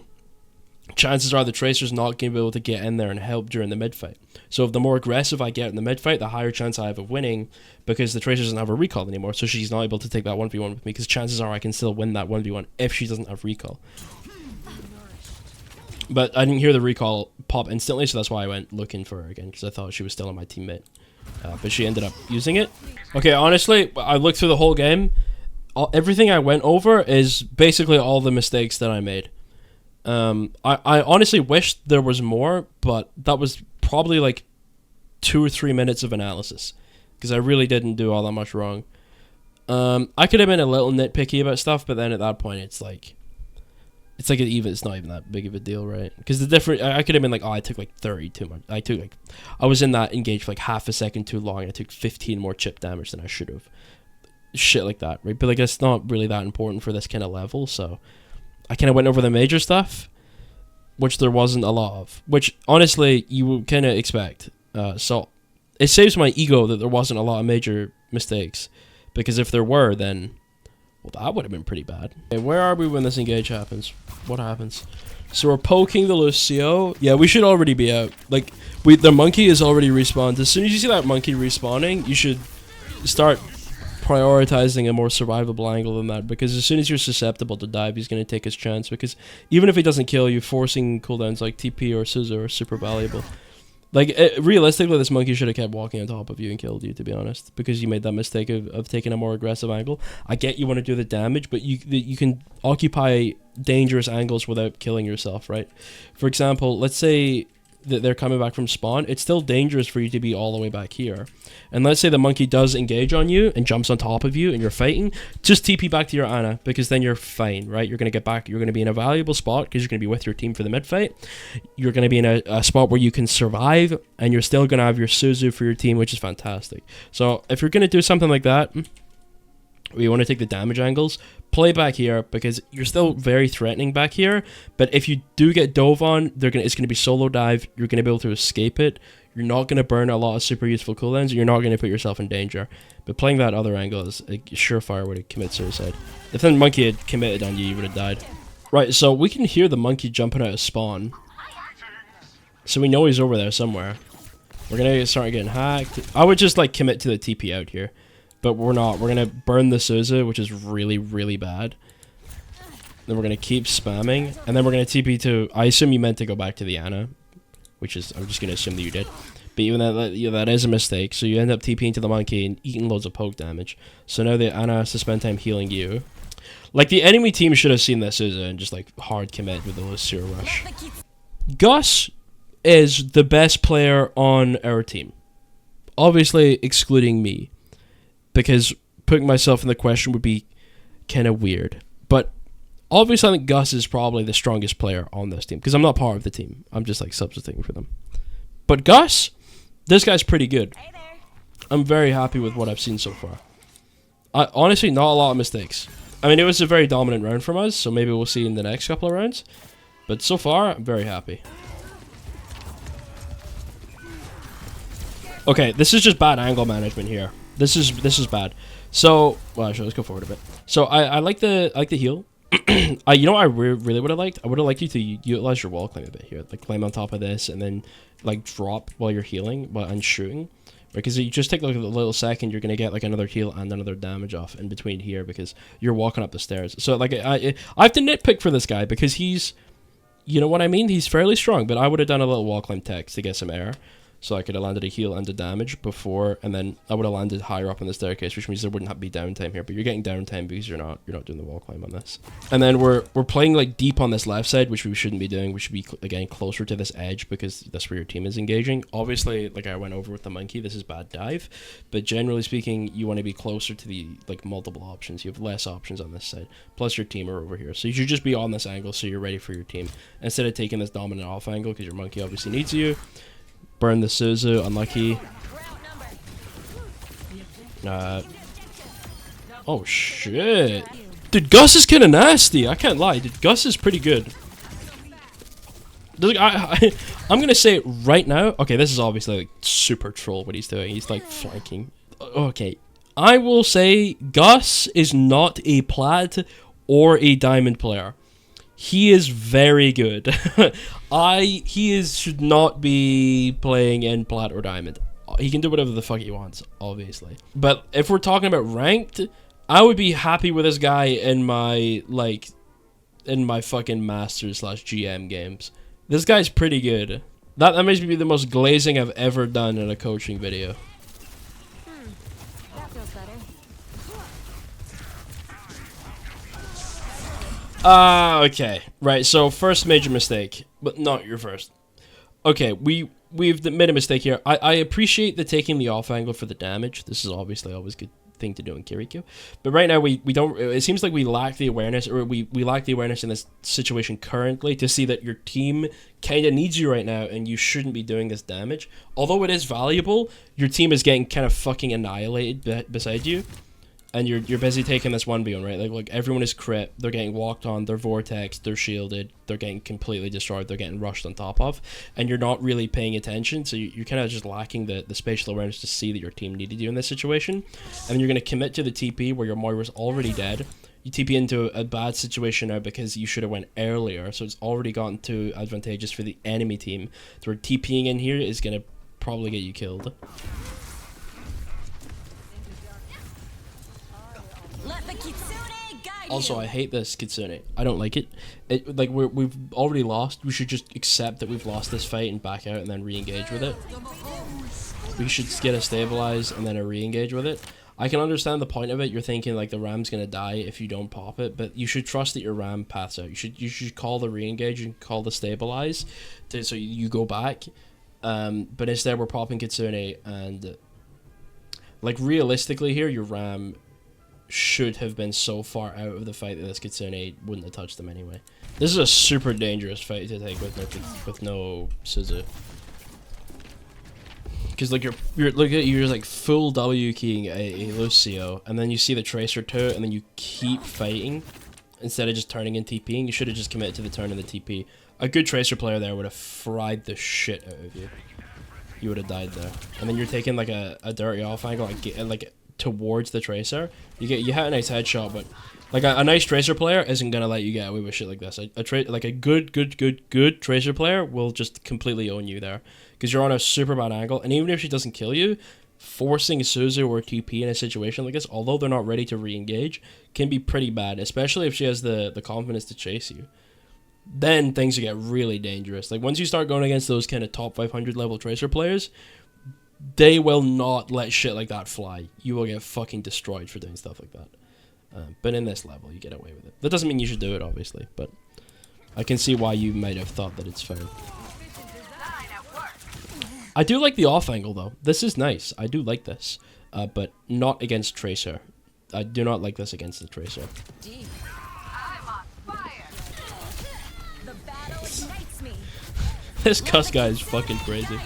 B: chances are the Tracer's not going to be able to get in there and help during the mid-fight. So if the more aggressive I get in the mid-fight, the higher chance I have of winning, because the Tracer doesn't have a recall anymore, so she's not able to take that 1v1 with me, because chances are I can still win that 1v1 if she doesn't have recall. But I didn't hear the recall pop instantly, so that's why I went looking for her again, because I thought she was still on my teammate. But she ended up using it. Okay, honestly, I looked through the whole game. Everything I went over is basically all the mistakes that I made. I honestly wish there was more, but that was probably like 2 or 3 minutes of analysis, because I really didn't do all that much wrong. I could have been a little nitpicky about stuff, but then at that point it's not even that big of a deal, right? Because I could have been like, oh, I took like 30 too much. I was in that engage for like half a second too long, and I took 15 more chip damage than I should have. shit like that, right? But like it's not really that important for this kind of level, so I kind of went over the major stuff, which there wasn't a lot of, which honestly you would kind of expect. So it saves my ego that there wasn't a lot of major mistakes, because if there were, then well, that would have been pretty bad. Okay, where are we when this engage happens? What happens? So we're poking the Lucio. Yeah, we should already be out. Like, the monkey is already respawned. As soon as you see that monkey respawning, you should start prioritizing a more survivable angle than that, because as soon as you're susceptible to dive, he's going to take his chance, because even if he doesn't kill you, forcing cooldowns like TP or Scissor are super valuable. Like, realistically, this monkey should have kept walking on top of you and killed you, to be honest, because you made that mistake of taking a more aggressive angle. I get you want to do the damage, but you can occupy dangerous angles without killing yourself, right? For example, let's say that they're coming back from spawn. It's still dangerous for you to be all the way back here. And let's say the monkey does engage on you and jumps on top of you and you're fighting, just TP back to your Ana, because then you're fine, right? You're going to get back. You're going to be in a valuable spot because you're going to be with your team for the mid fight. You're going to be in a spot where you can survive, and you're still going to have your Suzu for your team, which is fantastic. So if you're going to do something like that, we want to take the damage angles, play back here, because you're still very threatening back here, but if you do get dove on, it's going to be solo dive, you're going to be able to escape it, you're not going to burn a lot of super useful cooldowns, and you're not going to put yourself in danger. But playing that other angle is a surefire way to commit suicide. If the monkey had committed on you, you would have died. Right, so we can hear the monkey jumping out of spawn, so we know he's over there somewhere. We're going to start getting hacked. I would just like commit to the TP out here. But we're not. We're going to burn the Suzu, which is really, really bad. Then we're going to keep spamming. And then we're going to TP to... I assume you meant to go back to the Ana. Which is... I'm just going to assume that you did. But even that is a mistake. So you end up TPing to the monkey and eating loads of poke damage. So now the Ana has to spend time healing you. Like, the enemy team should have seen this Suzu and just, like, hard commit with the Lucio rush. Gus is the best player on our team. Obviously, excluding me. Because putting myself in the question would be kind of weird. But obviously I think Gus is probably the strongest player on this team, because I'm not part of the team. I'm just like substituting for them. But Gus, this guy's pretty good. I'm very happy with what I've seen so far. Honestly, not a lot of mistakes. I mean, it was a very dominant round from us, so maybe we'll see in the next couple of rounds. But so far, I'm very happy. Okay, this is just bad angle management here. This is bad. So, well, actually, let's go forward a bit. So I like the heal. You know what I really would have liked? I would have liked you to utilize your wall climb a bit here, like climb on top of this and then like drop while you're healing and shooting. Because you just take like a little second, you're gonna get like another heal and another damage off in between here because you're walking up the stairs. So like I have to nitpick for this guy because he's, you know what I mean? He's fairly strong, but I would have done a little wall climb tech to get some air. So I could have landed a heal and a damage before, and then I would have landed higher up on the staircase, which means there wouldn't be downtime here. But you're getting downtime because you're not doing the wall climb on this. And then we're playing like deep on this left side, which we shouldn't be doing. We should be again closer to this edge because that's where your team is engaging. Obviously, like I went over with the monkey, this is bad dive, but generally speaking, you want to be closer to the like multiple options. You have less options on this side. Plus your team are over here, so you should just be on this angle so you're ready for your team instead of taking this dominant off angle because your monkey obviously needs you. Burn the Suzu, unlucky. Oh shit. Dude, Gus is kind of nasty, I can't lie. Dude, Gus is pretty good. I'm gonna say it right now. Okay, this is obviously like super troll what he's doing. He's like flanking. Okay, I will say Gus is not a plat or a diamond player. He is very good. Should not be playing in plat or diamond. He can do whatever the fuck he wants, obviously. But if we're talking about ranked, I would be happy with this guy in my fucking Masters / GM games. This guy's pretty good. That makes me be the most glazing I've ever done in a coaching video.
C: That feels better.
B: Okay. Right, so first major mistake. But not your first. Okay, we've made a mistake here. I appreciate the taking the off angle for the damage. This is obviously always a good thing to do in Kirikyo. But right now, we don't... It seems like we lack the awareness, or we lack the awareness in this situation currently to see that your team kind of needs you right now, and you shouldn't be doing this damage. Although it is valuable, your team is getting kind of fucking annihilated beside you. and you're busy taking this 1v1, right? Like everyone is crit, they're getting walked on, they're vortex, they're shielded, they're getting completely destroyed, they're getting rushed on top of, and you're not really paying attention, so you're kind of just lacking the spatial awareness to see that your team needed you in this situation, and you're going to commit to the TP where your Moira's already dead. You TP into a bad situation now because you should have went earlier, so it's already gotten too advantageous for the enemy team. So where TPing in here is going to probably get you killed. Also, I hate this Kitsune. I don't like it. Like we've already lost. We should just accept that we've lost this fight and back out and then re-engage with it. We should get a stabilize and then a re-engage with it. I can understand the point of it. You're thinking like the Ram's gonna die if you don't pop it, but you should trust that your Ram paths out. You should call the re-engage and call the stabilize, so you go back. But instead we're popping Kitsune, and like realistically here, your Ram should have been so far out of the fight that this Kitsune wouldn't have touched them anyway. This is a super dangerous fight to take with no Suzu. Because like you're like full W keying a Lucio, and then you see the Tracer to it, and then you keep fighting instead of just turning and TPing. You should have just committed to the turn and the TP. A good Tracer player there would have fried the shit out of you. You would have died there. And then you're taking like a dirty off angle, like towards the Tracer. You had a nice headshot, but like a nice Tracer player isn't gonna let you get away with shit like this. Like a good Tracer player will just completely own you there, because you're on a super bad angle, and even if she doesn't kill you, forcing Suzu or TP in a situation like this, although they're not ready to re-engage, can be pretty bad, especially if she has the confidence to chase you. Then things get really dangerous. Like once you start going against those kind of top 500 level Tracer players, they will not let shit like that fly. You will get fucking destroyed for doing stuff like that. But in this level, you get away with it. That doesn't mean you should do it, obviously, but I can see why you might have thought that it's fair. I do like the off angle, though. This is nice. I do like this, but not against Tracer. I do not like this against the Tracer. This cuss guy is fucking crazy.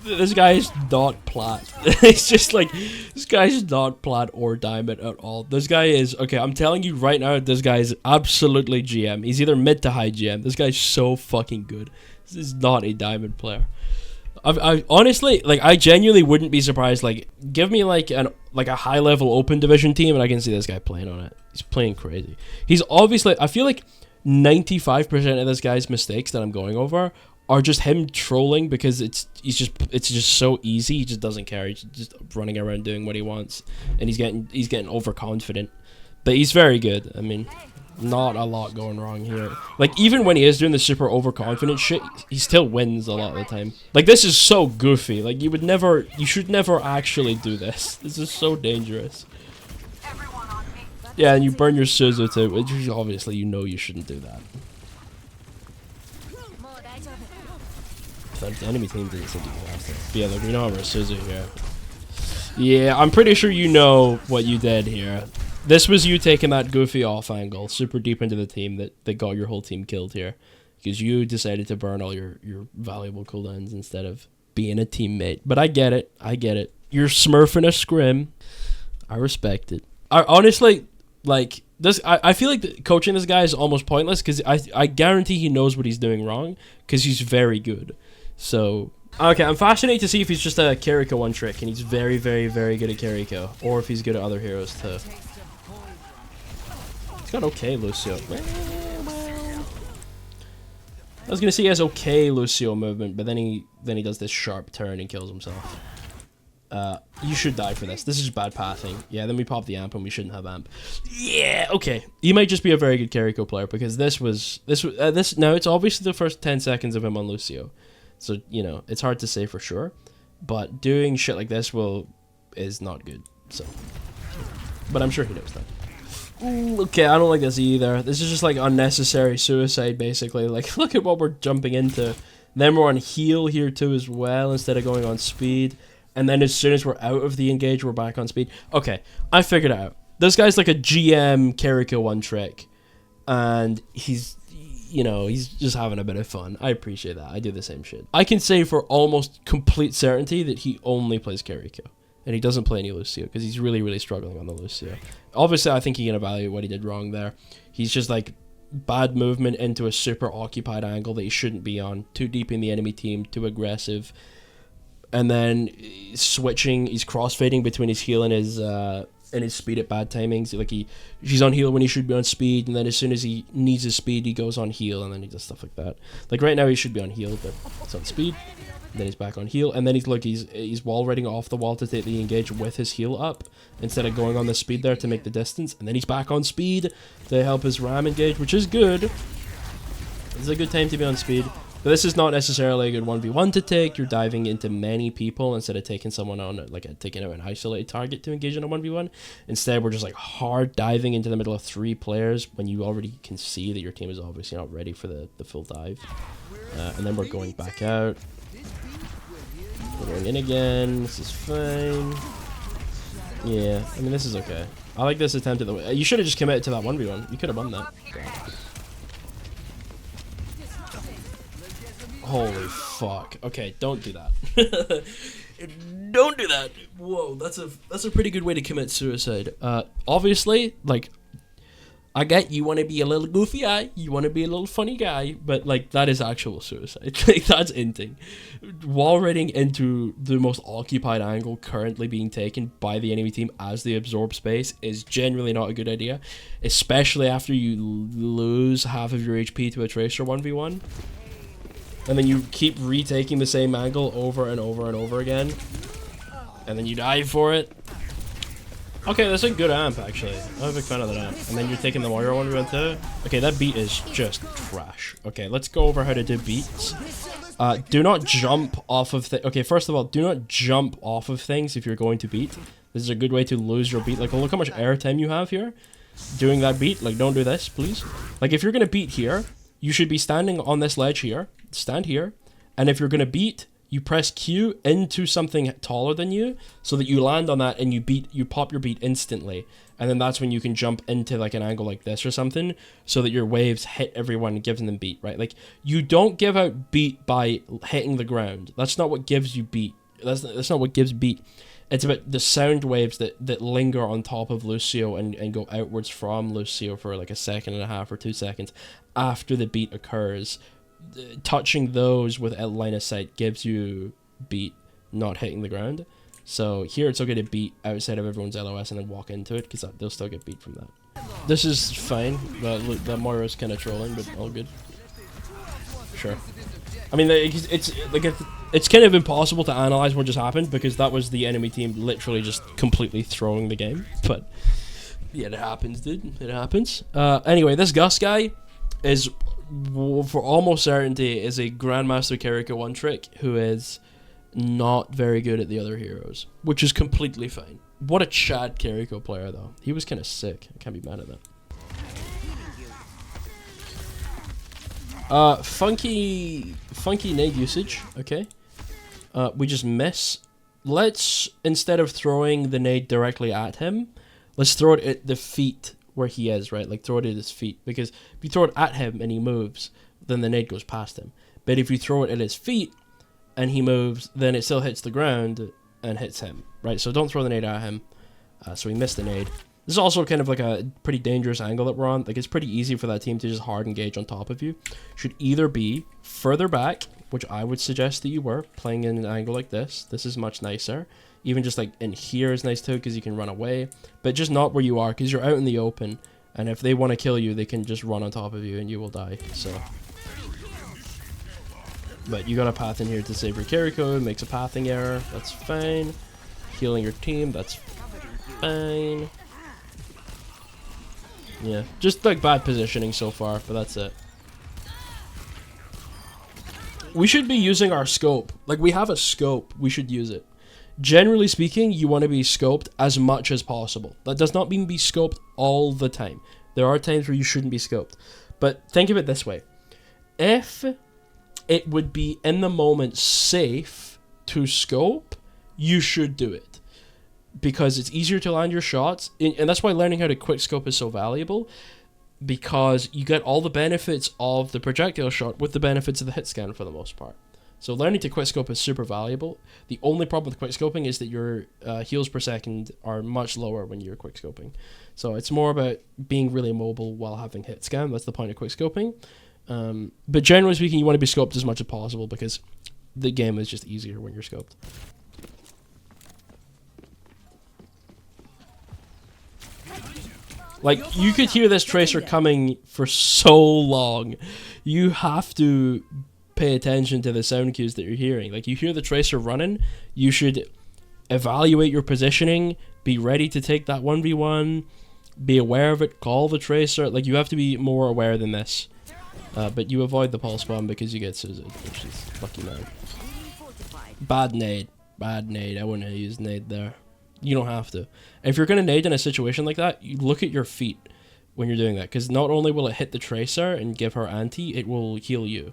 B: This guy is not plat. It's just like, this guy is not plat or diamond at all. This guy is, okay, I'm telling you right now, this guy is absolutely GM. He's either mid to high GM. This guy's so fucking good. This is not a diamond player. I honestly, like, I genuinely wouldn't be surprised. Like, give me like a high level open division team and I can see this guy playing on it. He's playing crazy. He's obviously, I feel like 95% of this guy's mistakes that I'm going over are just him trolling, because it's just so easy. He just doesn't care. He's just running around doing what he wants, and he's getting overconfident. But he's very good. I mean, not a lot going wrong here. Like, even when he is doing the super overconfident shit, he still wins a lot of the time. Like, this is so goofy. Like, you should never actually do this. This is so dangerous. Yeah, and you burn your Suzu too, which obviously you know you shouldn't do that. The enemy team didn't seem to be last time. But yeah, look, we know our Suzu here. Yeah, I'm pretty sure you know what you did here. This was you taking that goofy off angle super deep into the team that got your whole team killed here. Because you decided to burn all your valuable cooldowns instead of being a teammate. But I get it. I get it. You're smurfing a scrim. I respect it. I honestly, like, this. I feel like coaching this guy is almost pointless, because I guarantee he knows what he's doing wrong, because he's very good. So, okay, I'm fascinated to see if he's just a Kiriko one trick, and he's very, very, very good at Kiriko, or if he's good at other heroes too. He's got okay Lucio. I was gonna say he has okay Lucio movement, but then he does this sharp turn and kills himself. You should die for this. This is bad pathing. Yeah, then we pop the amp and we shouldn't have amp. Yeah, okay. He might just be a very good Kiriko player, because this now it's obviously the first 10 seconds of him on Lucio. So, you know, it's hard to say for sure, but doing shit like this is not good. So, but I'm sure he knows that. Ooh, okay, I don't like this either. This is just like unnecessary suicide, basically. Like, look at what we're jumping into. Then we're on heal here too as well, instead of going on speed. And then as soon as we're out of the engage, we're back on speed. Okay, I figured it out. This guy's like a GM Kiriko one trick, and he's just having a bit of fun. I appreciate that. I do the same shit. I can say for almost complete certainty that he only plays Kiriko. And he doesn't play any Lucio because he's really, really struggling on the Lucio. Obviously, I think he can evaluate what he did wrong there. He's just like bad movement into a super occupied angle that he shouldn't be on. Too deep in the enemy team, too aggressive. And then switching, he's crossfading between his heal and his speed at bad timings. Like he's on heal when he should be on speed, and then as soon as he needs his speed, he goes on heal, and then he does stuff like that. Like right now, he should be on heal, but it's on speed. Then he's back on heal, and then he's wall raiding off the wall to take the engage with his heal up instead of going on the speed there to make the distance. And then he's back on speed to help his ram engage, which is good. It's a good time to be on speed. But this is not necessarily a good 1v1 to take. You're diving into many people instead of taking someone on, like taking out an isolated target to engage in a 1v1. Instead, we're just like hard diving into the middle of 3 players when you already can see that your team is obviously not ready for the full dive. And then we're going back out. We're going in again. This is fine. Yeah, I mean, this is okay. I like this attempt at the... You should have just committed to that 1v1. You could have won that. Holy fuck. Okay, don't do that. Don't do that. Whoa, that's a pretty good way to commit suicide. Obviously, like, I get you want to be a little goofy guy, you want to be a little funny guy, but like that is actual suicide. Like that's inting. Wall raiding into the most occupied angle currently being taken by the enemy team as they absorb space is genuinely not a good idea, especially after you lose half of your HP to a tracer 1v1. And then you keep retaking the same angle over and over and over again. And then you dive for it. Okay, that's a good amp, actually. I'm a big fan of that amp. And then you're taking the warrior 1v1 too. Okay, that beat is just trash. Okay, let's go over how to do beats. Do not jump off of okay, first of all, do not jump off of things if you're going to beat. This is a good way to lose your beat. Like, look how much airtime you have here. Doing that beat, like, don't do this, please. Like, if you're going to beat here, you should be standing on this ledge here. Stand here. And if you're going to beat, you press Q into something taller than you so that you land on that and you pop your beat instantly. And then that's when you can jump into like an angle like this or something so that your waves hit everyone and gives them beat, right? Like, you don't give out beat by hitting the ground. That's not what gives you beat. That's not what gives beat. It's about the sound waves that linger on top of Lucio and go outwards from Lucio for like a second and a half or 2 seconds after the beat occurs. Touching those with a line of sight gives you beat, not hitting the ground. So here it's okay to beat outside of everyone's LOS and then walk into it because they'll still get beat from that. This is fine. The Moira's kind of trolling, but all good. Sure. I mean, it's kind of impossible to analyze what just happened because that was the enemy team literally just completely throwing the game. But yeah, it happens, dude. It happens. Anyway, this Gus guy is, for almost certainty, is a Grandmaster Kiriko one trick who is not very good at the other heroes, which is completely fine. What a Chad Kiriko player, though. He was kind of sick. I can't be mad at that. Funky nade usage. Okay. We just miss. Let's, instead of throwing the nade directly at him, let's throw it at the feet where he is, right? Like, throw it at his feet. Because if you throw it at him and he moves, then the nade goes past him. But if you throw it at his feet and he moves, then it still hits the ground and hits him, right? So don't throw the nade at him. So we missed the nade. This is also kind of like a pretty dangerous angle that we're on. Like, it's pretty easy for that team to just hard engage on top of you. Should either be further back, which I would suggest that you were, playing in an angle like this. This is much nicer. Even just like in here is nice too because you can run away. But just not where you are because you're out in the open. And if they want to kill you, they can just run on top of you and you will die. So, but you got a path in here to save your Kiriko. It makes a pathing error. That's fine. Healing your team. That's fine. Yeah, just like bad positioning so far, but that's it. We should be using our scope. Like, we have a scope. We should use it. Generally speaking, you want to be scoped as much as possible. That does not mean be scoped all the time. There are times where you shouldn't be scoped. But think of it this way. If it would be in the moment safe to scope, you should do it. Because it's easier to land your shots. And that's why learning how to quick scope is so valuable. Because you get all the benefits of the projectile shot with the benefits of the hit scan for the most part. So learning to quickscope is super valuable. The only problem with quickscoping is that your heals per second are much lower when you're quickscoping. So it's more about being really mobile while having hit scan. That's the point of quickscoping. But generally speaking, you want to be scoped as much as possible because the game is just easier when you're scoped. Like, you could hear this tracer coming for so long. You have to pay attention to the sound cues that you're hearing. Like, you hear the tracer running, you should evaluate your positioning, be ready to take that 1v1, be aware of it, call the tracer. Like, you have to be more aware than this. But you avoid the pulse bomb because you get Suzu, which is lucky man. Bad nade. Bad nade. I wouldn't have used nade there. You don't have to. If you're going to nade in a situation like that, you look at your feet when you're doing that. Because not only will it hit the tracer and give her anti, it will heal you.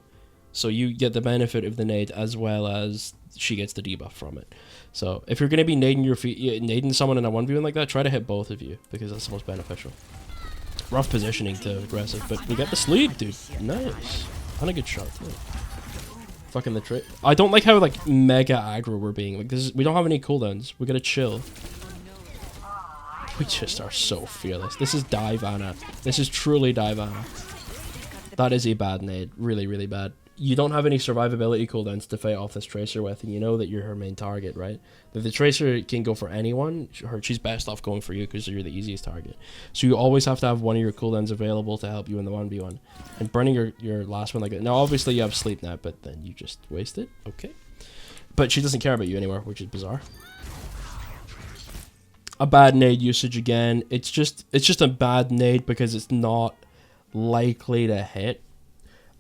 B: So you get the benefit of the nade as well as she gets the debuff from it. So if you're going to be nading your feet, nading someone in a 1v1 like that, try to hit both of you. Because that's the most beneficial. Rough positioning to aggressive. But we get the sleep, dude. Nice. And a good shot, too. Fucking the trick. I don't like how like mega aggro we're being. Like we don't have any cooldowns. We gotta chill. We just are so fearless. This is Divana. This is truly Divana. That is a bad nade. Really, really bad. You don't have any survivability cooldowns to fight off this tracer with, and you know that you're her main target, right? That the tracer can go for anyone. She's best off going for you because you're the easiest target. So you always have to have one of your cooldowns available to help you in the 1v1. And burning your last one like that. Now, obviously, you have sleep net, but then you just waste it. Okay. But she doesn't care about you anymore, which is bizarre. A bad nade usage again. It's just a bad nade because it's not likely to hit.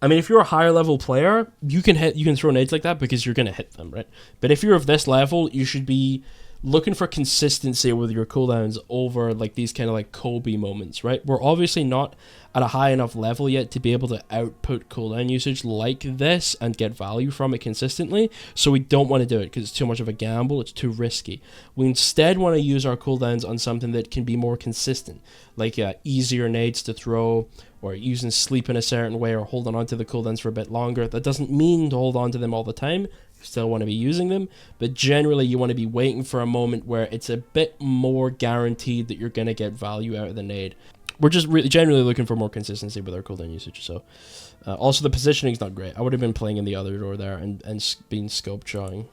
B: I mean, if you're a higher level player, you can throw nades like that because you're going to hit them, right? But if you're of this level, you should be looking for consistency with your cooldowns over like these kind of like Kobe moments, right? We're obviously not at a high enough level yet to be able to output cooldown usage like this and get value from it consistently, so we don't want to do it because it's too much of a gamble, it's too risky. We instead want to use our cooldowns on something that can be more consistent, like easier nades to throw, or using sleep in a certain way, or holding on to the cooldowns for a bit longer. That doesn't mean to hold on to them all the time. You still want to be using them, but generally you want to be waiting for a moment where it's a bit more guaranteed that you're going to get value out of the nade. We're just really generally looking for more consistency with our cooldown usage. So also the positioning is not great. I would have been playing in the other door there and being scope showing.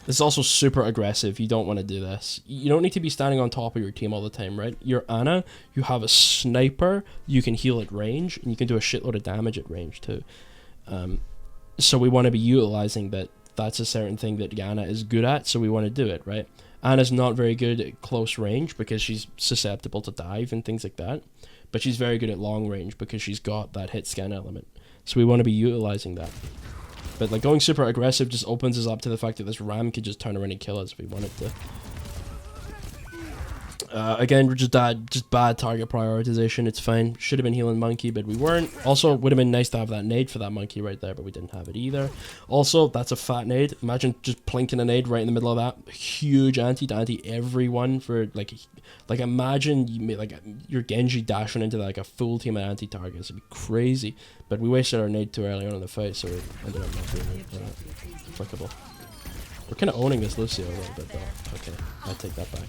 B: This is also super aggressive. You don't want to do this. You don't need to be standing on top of your team all the time, right? You're Ana, you have a sniper, you can heal at range, and you can do a shitload of damage at range too. So we want to be utilizing that. That's a certain thing that Ana is good at, so we want to do it, right? Ana's not very good at close range because she's susceptible to dive and things like that. But she's very good at long range because she's got that hit scan element. So we want to be utilizing that. But like going super aggressive just opens us up to the fact that this ram could just turn around and kill us if we wanted to. Again, we're just bad target prioritization. It's fine. Should have been healing monkey, but we weren't. Also, would have been nice to have that nade for that monkey right there, but we didn't have it either. Also, that's a fat nade. Imagine just plinking a nade right in the middle of that. Huge anti to anti everyone for like imagine you made like your Genji dashing into like a full team of anti targets. It'd be crazy. But we wasted our nade too early on in the fight, so we ended up not doing it. Applicable. We're kind of owning this Lucio a little bit though. Okay, I'll take that back.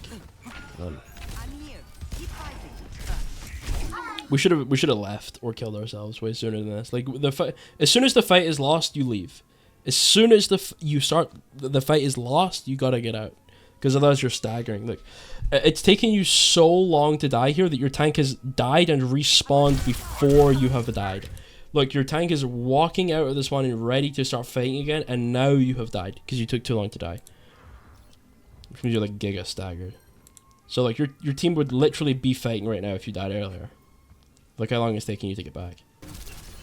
B: We should have left or killed ourselves way sooner than this. Like the fight, as soon as the fight is lost, you leave. As soon as the fight is lost, you gotta get out, because otherwise you're staggering. Like it's taking you so long to die here that your tank has died and respawned before you have died. Like your tank is walking out of this one and ready to start fighting again, and now you have died because you took too long to die. Which means you're like giga staggered. So like your team would literally be fighting right now if you died earlier. Look how long it's taking you to get back.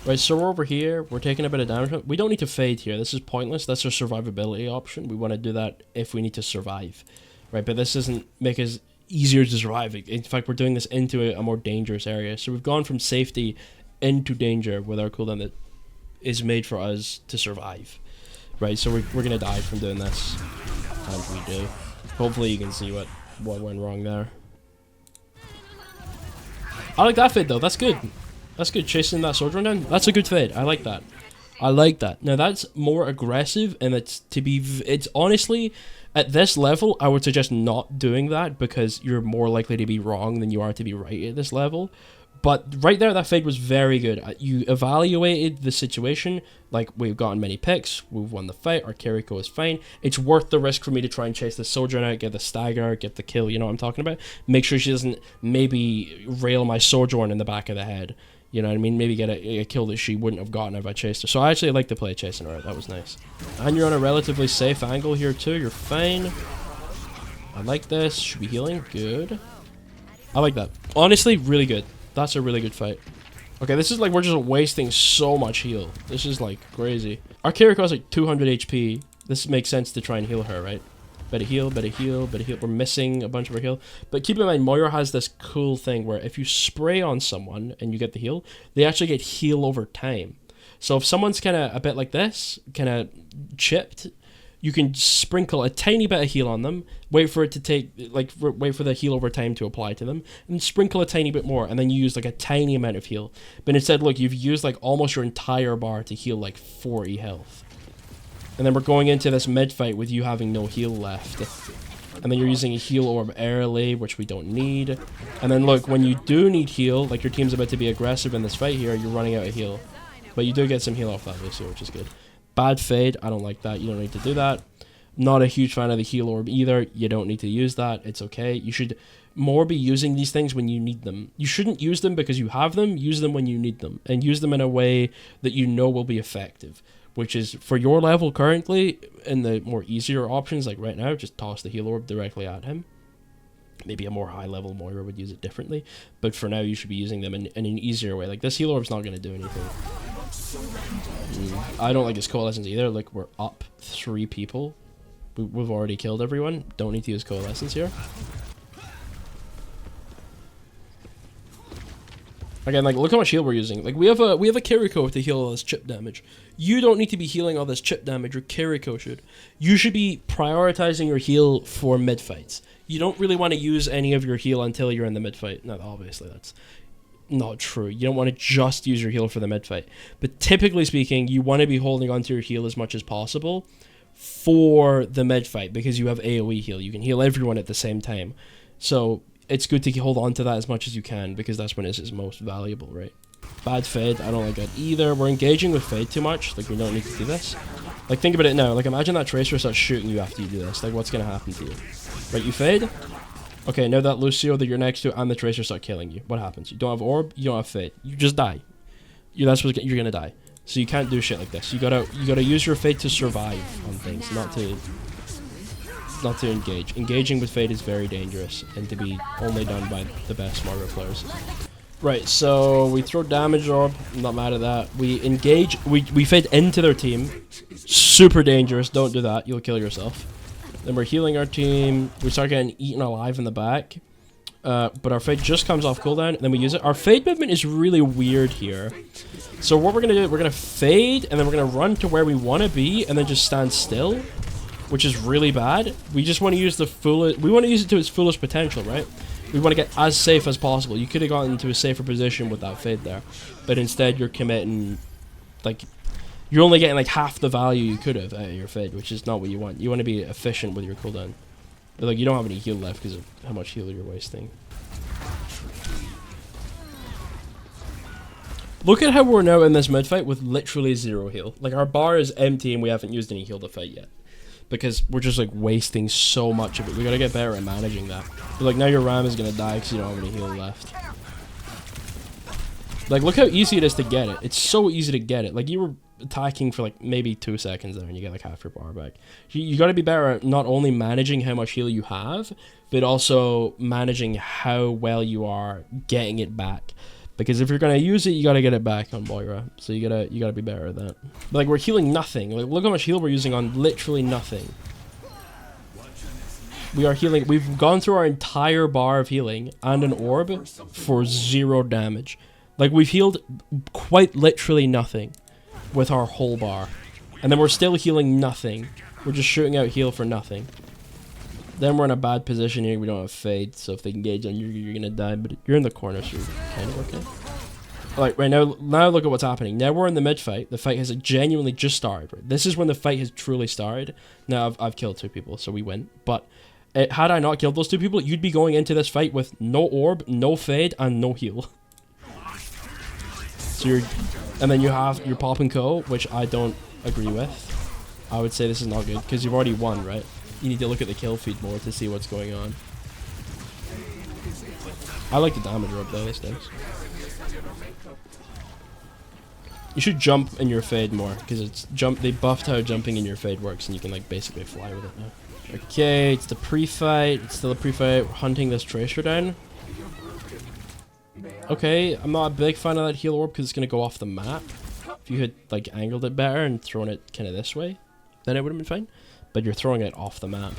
B: Right, so we're over here. We're taking a bit of damage. We don't need to fade here. This is pointless. That's our survivability option. We want to do that if we need to survive. Right, but this doesn't make us easier to survive. In fact, we're doing this into a more dangerous area. So we've gone from safety into danger with our cooldown that is made for us to survive. Right, so we're going to die from doing this. And we do. Hopefully you can see what went wrong there. I like that fade though. That's good. That's good. Chasing that sword run down. That's a good fade. I like that. I like that. Now that's more aggressive, and it's honestly, at this level, I would suggest not doing that because you're more likely to be wrong than you are to be right at this level. But right there, that fade was very good. You evaluated the situation, like we've gotten many picks, we've won the fight, our carry co is fine. It's worth the risk for me to try and chase the Sojourner out, get the stagger, get the kill, you know what I'm talking about? Make sure she doesn't maybe rail my Sojourn in the back of the head. You know what I mean? Maybe get a kill that she wouldn't have gotten if I chased her. So I actually like to play chasing her out. That was nice. And you're on a relatively safe angle here too. You're fine. I like this. Should be healing. Good. I like that. Honestly, really good. That's a really good fight. Okay, this is like we're just wasting so much heal. This is like crazy. Our carry costs like 200 HP. This makes sense to try and heal her, right? Better heal, better heal, better heal. We're missing a bunch of our heal. But keep in mind, Moira has this cool thing where if you spray on someone and you get the heal, they actually get heal over time. So if someone's kind of a bit like this, kind of chipped, you can sprinkle a tiny bit of heal on them, wait for it to take, like, wait for the heal over time to apply to them, and sprinkle a tiny bit more, and then you use, like, a tiny amount of heal. But instead, look, you've used, like, almost your entire bar to heal, like, 40 health. And then we're going into this mid-fight with you having no heal left. And then you're using a heal orb early, which we don't need. And then, look, when you do need heal, like, your team's about to be aggressive in this fight here, you're running out of heal. But you do get some heal off that, Lucio, which is good. Bad fade, I don't like that. You don't need to do that. Not a huge fan of the heal orb either. You don't need to use that. It's okay. You should more be using these things when you need them. You shouldn't use them because you have them. Use them when you need them. And use them in a way that you know will be effective. Which is, for your level currently, in the more easier options, like right now, just toss the heal orb directly at him. Maybe a more high level Moira would use it differently. But for now, you should be using them in an easier way. Like, this heal orb's not going to do anything. I don't like his coalescence either. Like, we're up 3 people. We've already killed everyone. Don't need to use coalescence here. Again, like, look how much heal we're using. Like, we have a carry co to heal all this chip damage. You don't need to be healing all this chip damage. Your carry co should. You should be prioritizing your heal for mid fights. You don't really want to use any of your heal until you're in the mid fight. Now, obviously, that's not true. You don't want to just use your heal for the mid fight. But typically speaking, you want to be holding onto your heal as much as possible for the mid fight because you have AoE heal. You can heal everyone at the same time. So it's good to hold on to that as much as you can because that's when it's most valuable, right? Bad fade, I don't like that either. We're engaging with fade too much. Like, we don't need to do this. Like, think about it now. Like, imagine that Tracer starts shooting you after you do this. Like, what's going to happen to you? Right, you fade? Okay, now that Lucio that you're next to and the Tracer start killing you. What happens? You don't have orb, you don't have fade. You just die. That's what you're going to die. So you can't do shit like this. You gotta use your fade to survive on things, not to engage. Engaging with fade is very dangerous and to be only done by the best Mario players. Right, so we throw damage orb. I'm not mad at that. We engage. We fade into their team. Super dangerous. Don't do that. You'll kill yourself. Then we're healing our team. We start getting eaten alive in the back. But our fade just comes off cooldown, and then we use it. Our fade movement is really weird here. So what we're going to do, we're going to fade, and then we're going to run to where we want to be, and then just stand still, which is really bad. We just want to use we want to use it to its fullest potential, right? We want to get as safe as possible. You could have gotten into a safer position with that fade there, but instead you're committing, like, you're only getting like half the value you could have out of your fade, which is not what you want. You want to be efficient with your cooldown. But like, you don't have any heal left because of how much heal you're wasting. Look at how we're now in this mid fight with literally 0 heal. Like, our bar is empty and we haven't used any heal to fight yet. Because we're just like wasting so much of it. We gotta get better at managing that. But like, now your Ram is gonna die because you don't have any heal left. Like, look how easy it is to get it. It's so easy to get it. Like, you were attacking for like maybe 2 seconds there and you get like half your bar back. You got to be better at not only managing how much heal you have, but also managing how well you are getting it back. Because if you're gonna use it, you gotta get it back on Moira. So you gotta be better at that. But like, we're healing nothing. Like, look how much heal we're using on literally nothing. We are healing. We've gone through our entire bar of healing and an orb for 0 damage. Like, we've healed quite literally nothing with our whole bar. And then we're still healing nothing. We're just shooting out heal for nothing. Then we're in a bad position here. We don't have fade, so if they engage on you, you're gonna die. But you're in the corner, so you're kind of okay. Like right now look at what's happening. Now we're in the mid fight. The fight has genuinely just started. Right? This is when the fight has truly started. Now I've killed 2 people, so we win. But had I not killed those 2 people, you'd be going into this fight with no orb, no fade, and no heal. So and then you're popping co, which I don't agree with. I would say this is not good because you've already won, right? You need to look at the kill feed more to see what's going on. I like the damage rope though, this does. You should jump in your fade more, because it's they buffed how jumping in your fade works, and you can like basically fly with it now. Okay, it's the pre-fight. It's still a pre-fight. We're hunting this Tracer down. Okay, I'm not a big fan of that heal orb because it's gonna go off the map. If you had like angled it better and thrown it kind of this way, then it would have been fine. But you're throwing it off the map.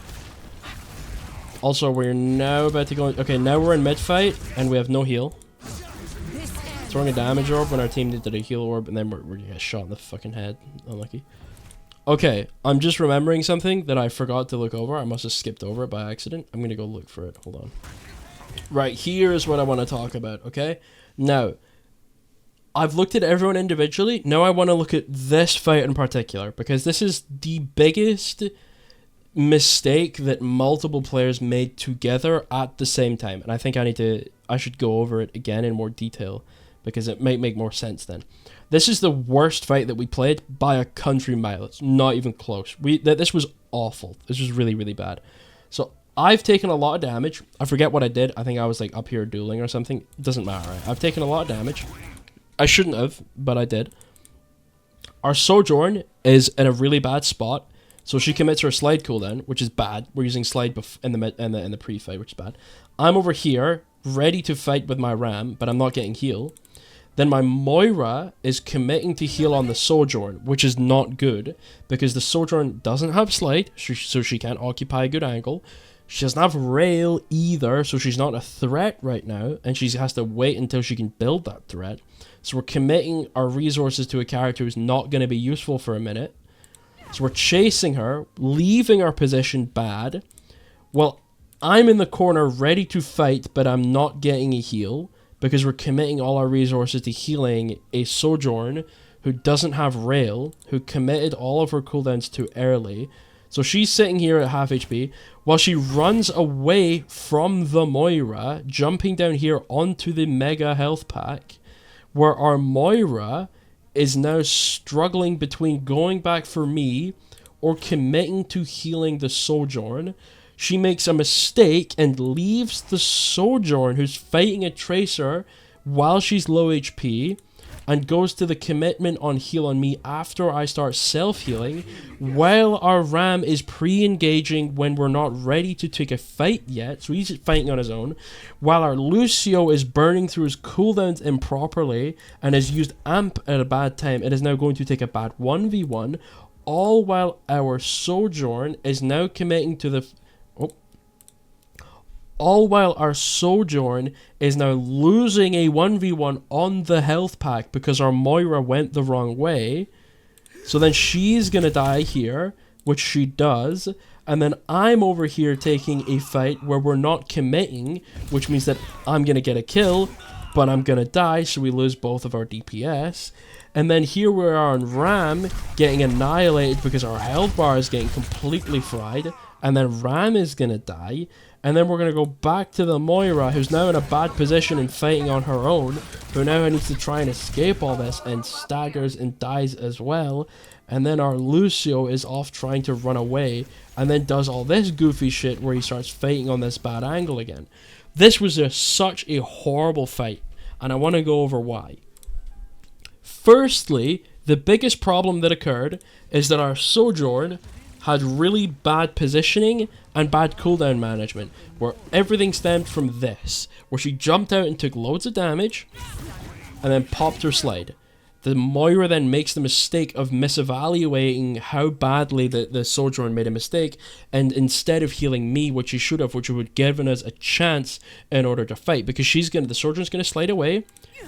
B: Also, we're now about to go. Okay, now we're in mid fight and we have no heal. Throwing a damage orb when our team did a heal orb, and then we're gonna get shot in the fucking head. Unlucky. Okay, I'm just remembering something that I forgot to look over. I must have skipped over it by accident. I'm gonna go look for it. Hold on. Right, here's what I want to talk about, okay? Now, I've looked at everyone individually. Now I want to look at this fight in particular, because this is the biggest mistake that multiple players made together at the same time. And I think I should go over it again in more detail, because it might make more sense then. This is the worst fight that we played by a country mile. It's not even close. This was awful. This was really, really bad. So I've taken a lot of damage. I forget what I did. I think I was like up here dueling or something. It doesn't matter. Right? I've taken a lot of damage. I shouldn't have, but I did. Our Sojourn is in a really bad spot. So she commits her slide cooldown, which is bad. We're using slide in the pre-fight, which is bad. I'm over here, ready to fight with my Ram, but I'm not getting heal. Then my Moira is committing to heal on the Sojourn, which is not good, because the Sojourn doesn't have slide, so she can't occupy a good angle. She doesn't have rail either, so she's not a threat right now, and she has to wait until she can build that threat. So we're committing our resources to a character who's not going to be useful for a minute. So we're chasing her, leaving our position bad. Well, I'm in the corner ready to fight, but I'm not getting a heal, because we're committing all our resources to healing a Sojourn who doesn't have rail, who committed all of her cooldowns too early. So she's sitting here at half HP, while she runs away from the Moira, jumping down here onto the Mega Health Pack, where our Moira is now struggling between going back for me or committing to healing the Sojourn. She makes a mistake and leaves the Sojourn, who's fighting a Tracer, while she's low HP, and goes to the commitment on heal on me after I start self-healing, while our Ram is pre-engaging when we're not ready to take a fight yet, so he's fighting on his own, while our Lucio is burning through his cooldowns improperly and has used Amp at a bad time. It is now going to take a bad 1v1, all while our Sojourn is now committing to the... All while our Sojourn is now losing a 1v1 on the health pack because our Moira went the wrong way. So then she's going to die here, which she does. And then I'm over here taking a fight where we're not committing, which means that I'm going to get a kill, but I'm going to die, so we lose both of our DPS. And then here we are on Ram getting annihilated because our health bar is getting completely fried. And then Ram is going to die. And then we're going to go back to the Moira, who's now in a bad position and fighting on her own, who now needs to try and escape all this and staggers and dies as well. And then our Lucio is off trying to run away and then does all this goofy shit where he starts fighting on this bad angle again. This was such a horrible fight, and I want to go over why. Firstly, the biggest problem that occurred is that our Sojourn had really bad positioning and bad cooldown management, where everything stemmed from this, where she jumped out and took loads of damage, and then popped her slide. The Moira then makes the mistake of misevaluating how badly the Sojourn made a mistake, and instead of healing me, which she should have, which would have given us a chance in order to fight, because the Sojourn's going to slide away,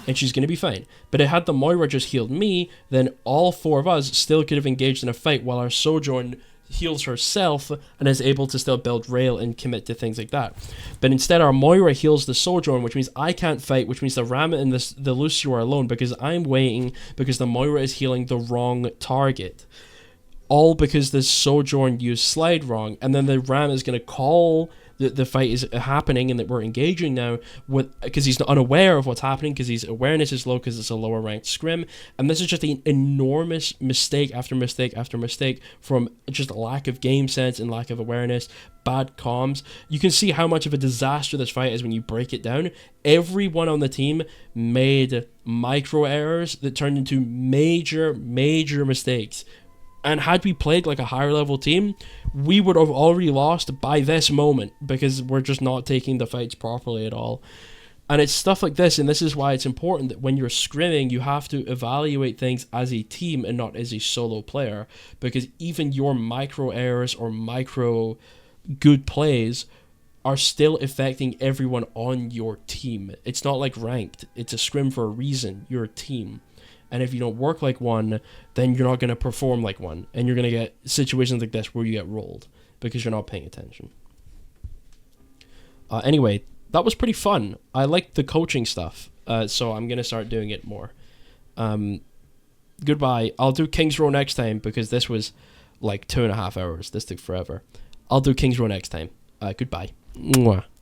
B: and she's going to be fine. But had the Moira just healed me, then all four of us still could have engaged in a fight, while our Sojourn heals herself and is able to still build rail and commit to things like that. But instead, our Moira heals the Sojourn, which means I can't fight, which means the Rammet and the Lucio are alone because I'm waiting because the Moira is healing the wrong target. All because the Sojourn used slide wrong, and then the Ram is going to call the fight is happening and that we're engaging now with because he's unaware of what's happening because his awareness is low because it's a lower ranked scrim, and this is just an enormous mistake after mistake after mistake from just lack of game sense and lack of awareness, bad comms. You can see how much of a disaster this fight is when you break it down. Everyone on the team made micro errors that turned into major mistakes. And had we played like a higher level team, we would have already lost by this moment because we're just not taking the fights properly at all. And it's stuff like this, and this is why it's important that when you're scrimming, you have to evaluate things as a team and not as a solo player, because even your micro errors or micro good plays are still affecting everyone on your team. It's not like ranked. It's a scrim for a reason. You're a team. And if you don't work like one, then you're not going to perform like one. And you're going to get situations like this where you get rolled because you're not paying attention. Anyway, that was pretty fun. I liked the coaching stuff. So I'm going to start doing it more. Goodbye. I'll do King's Row next time because this was like 2.5 hours. This took forever. I'll do King's Row next time. Goodbye. Mwah.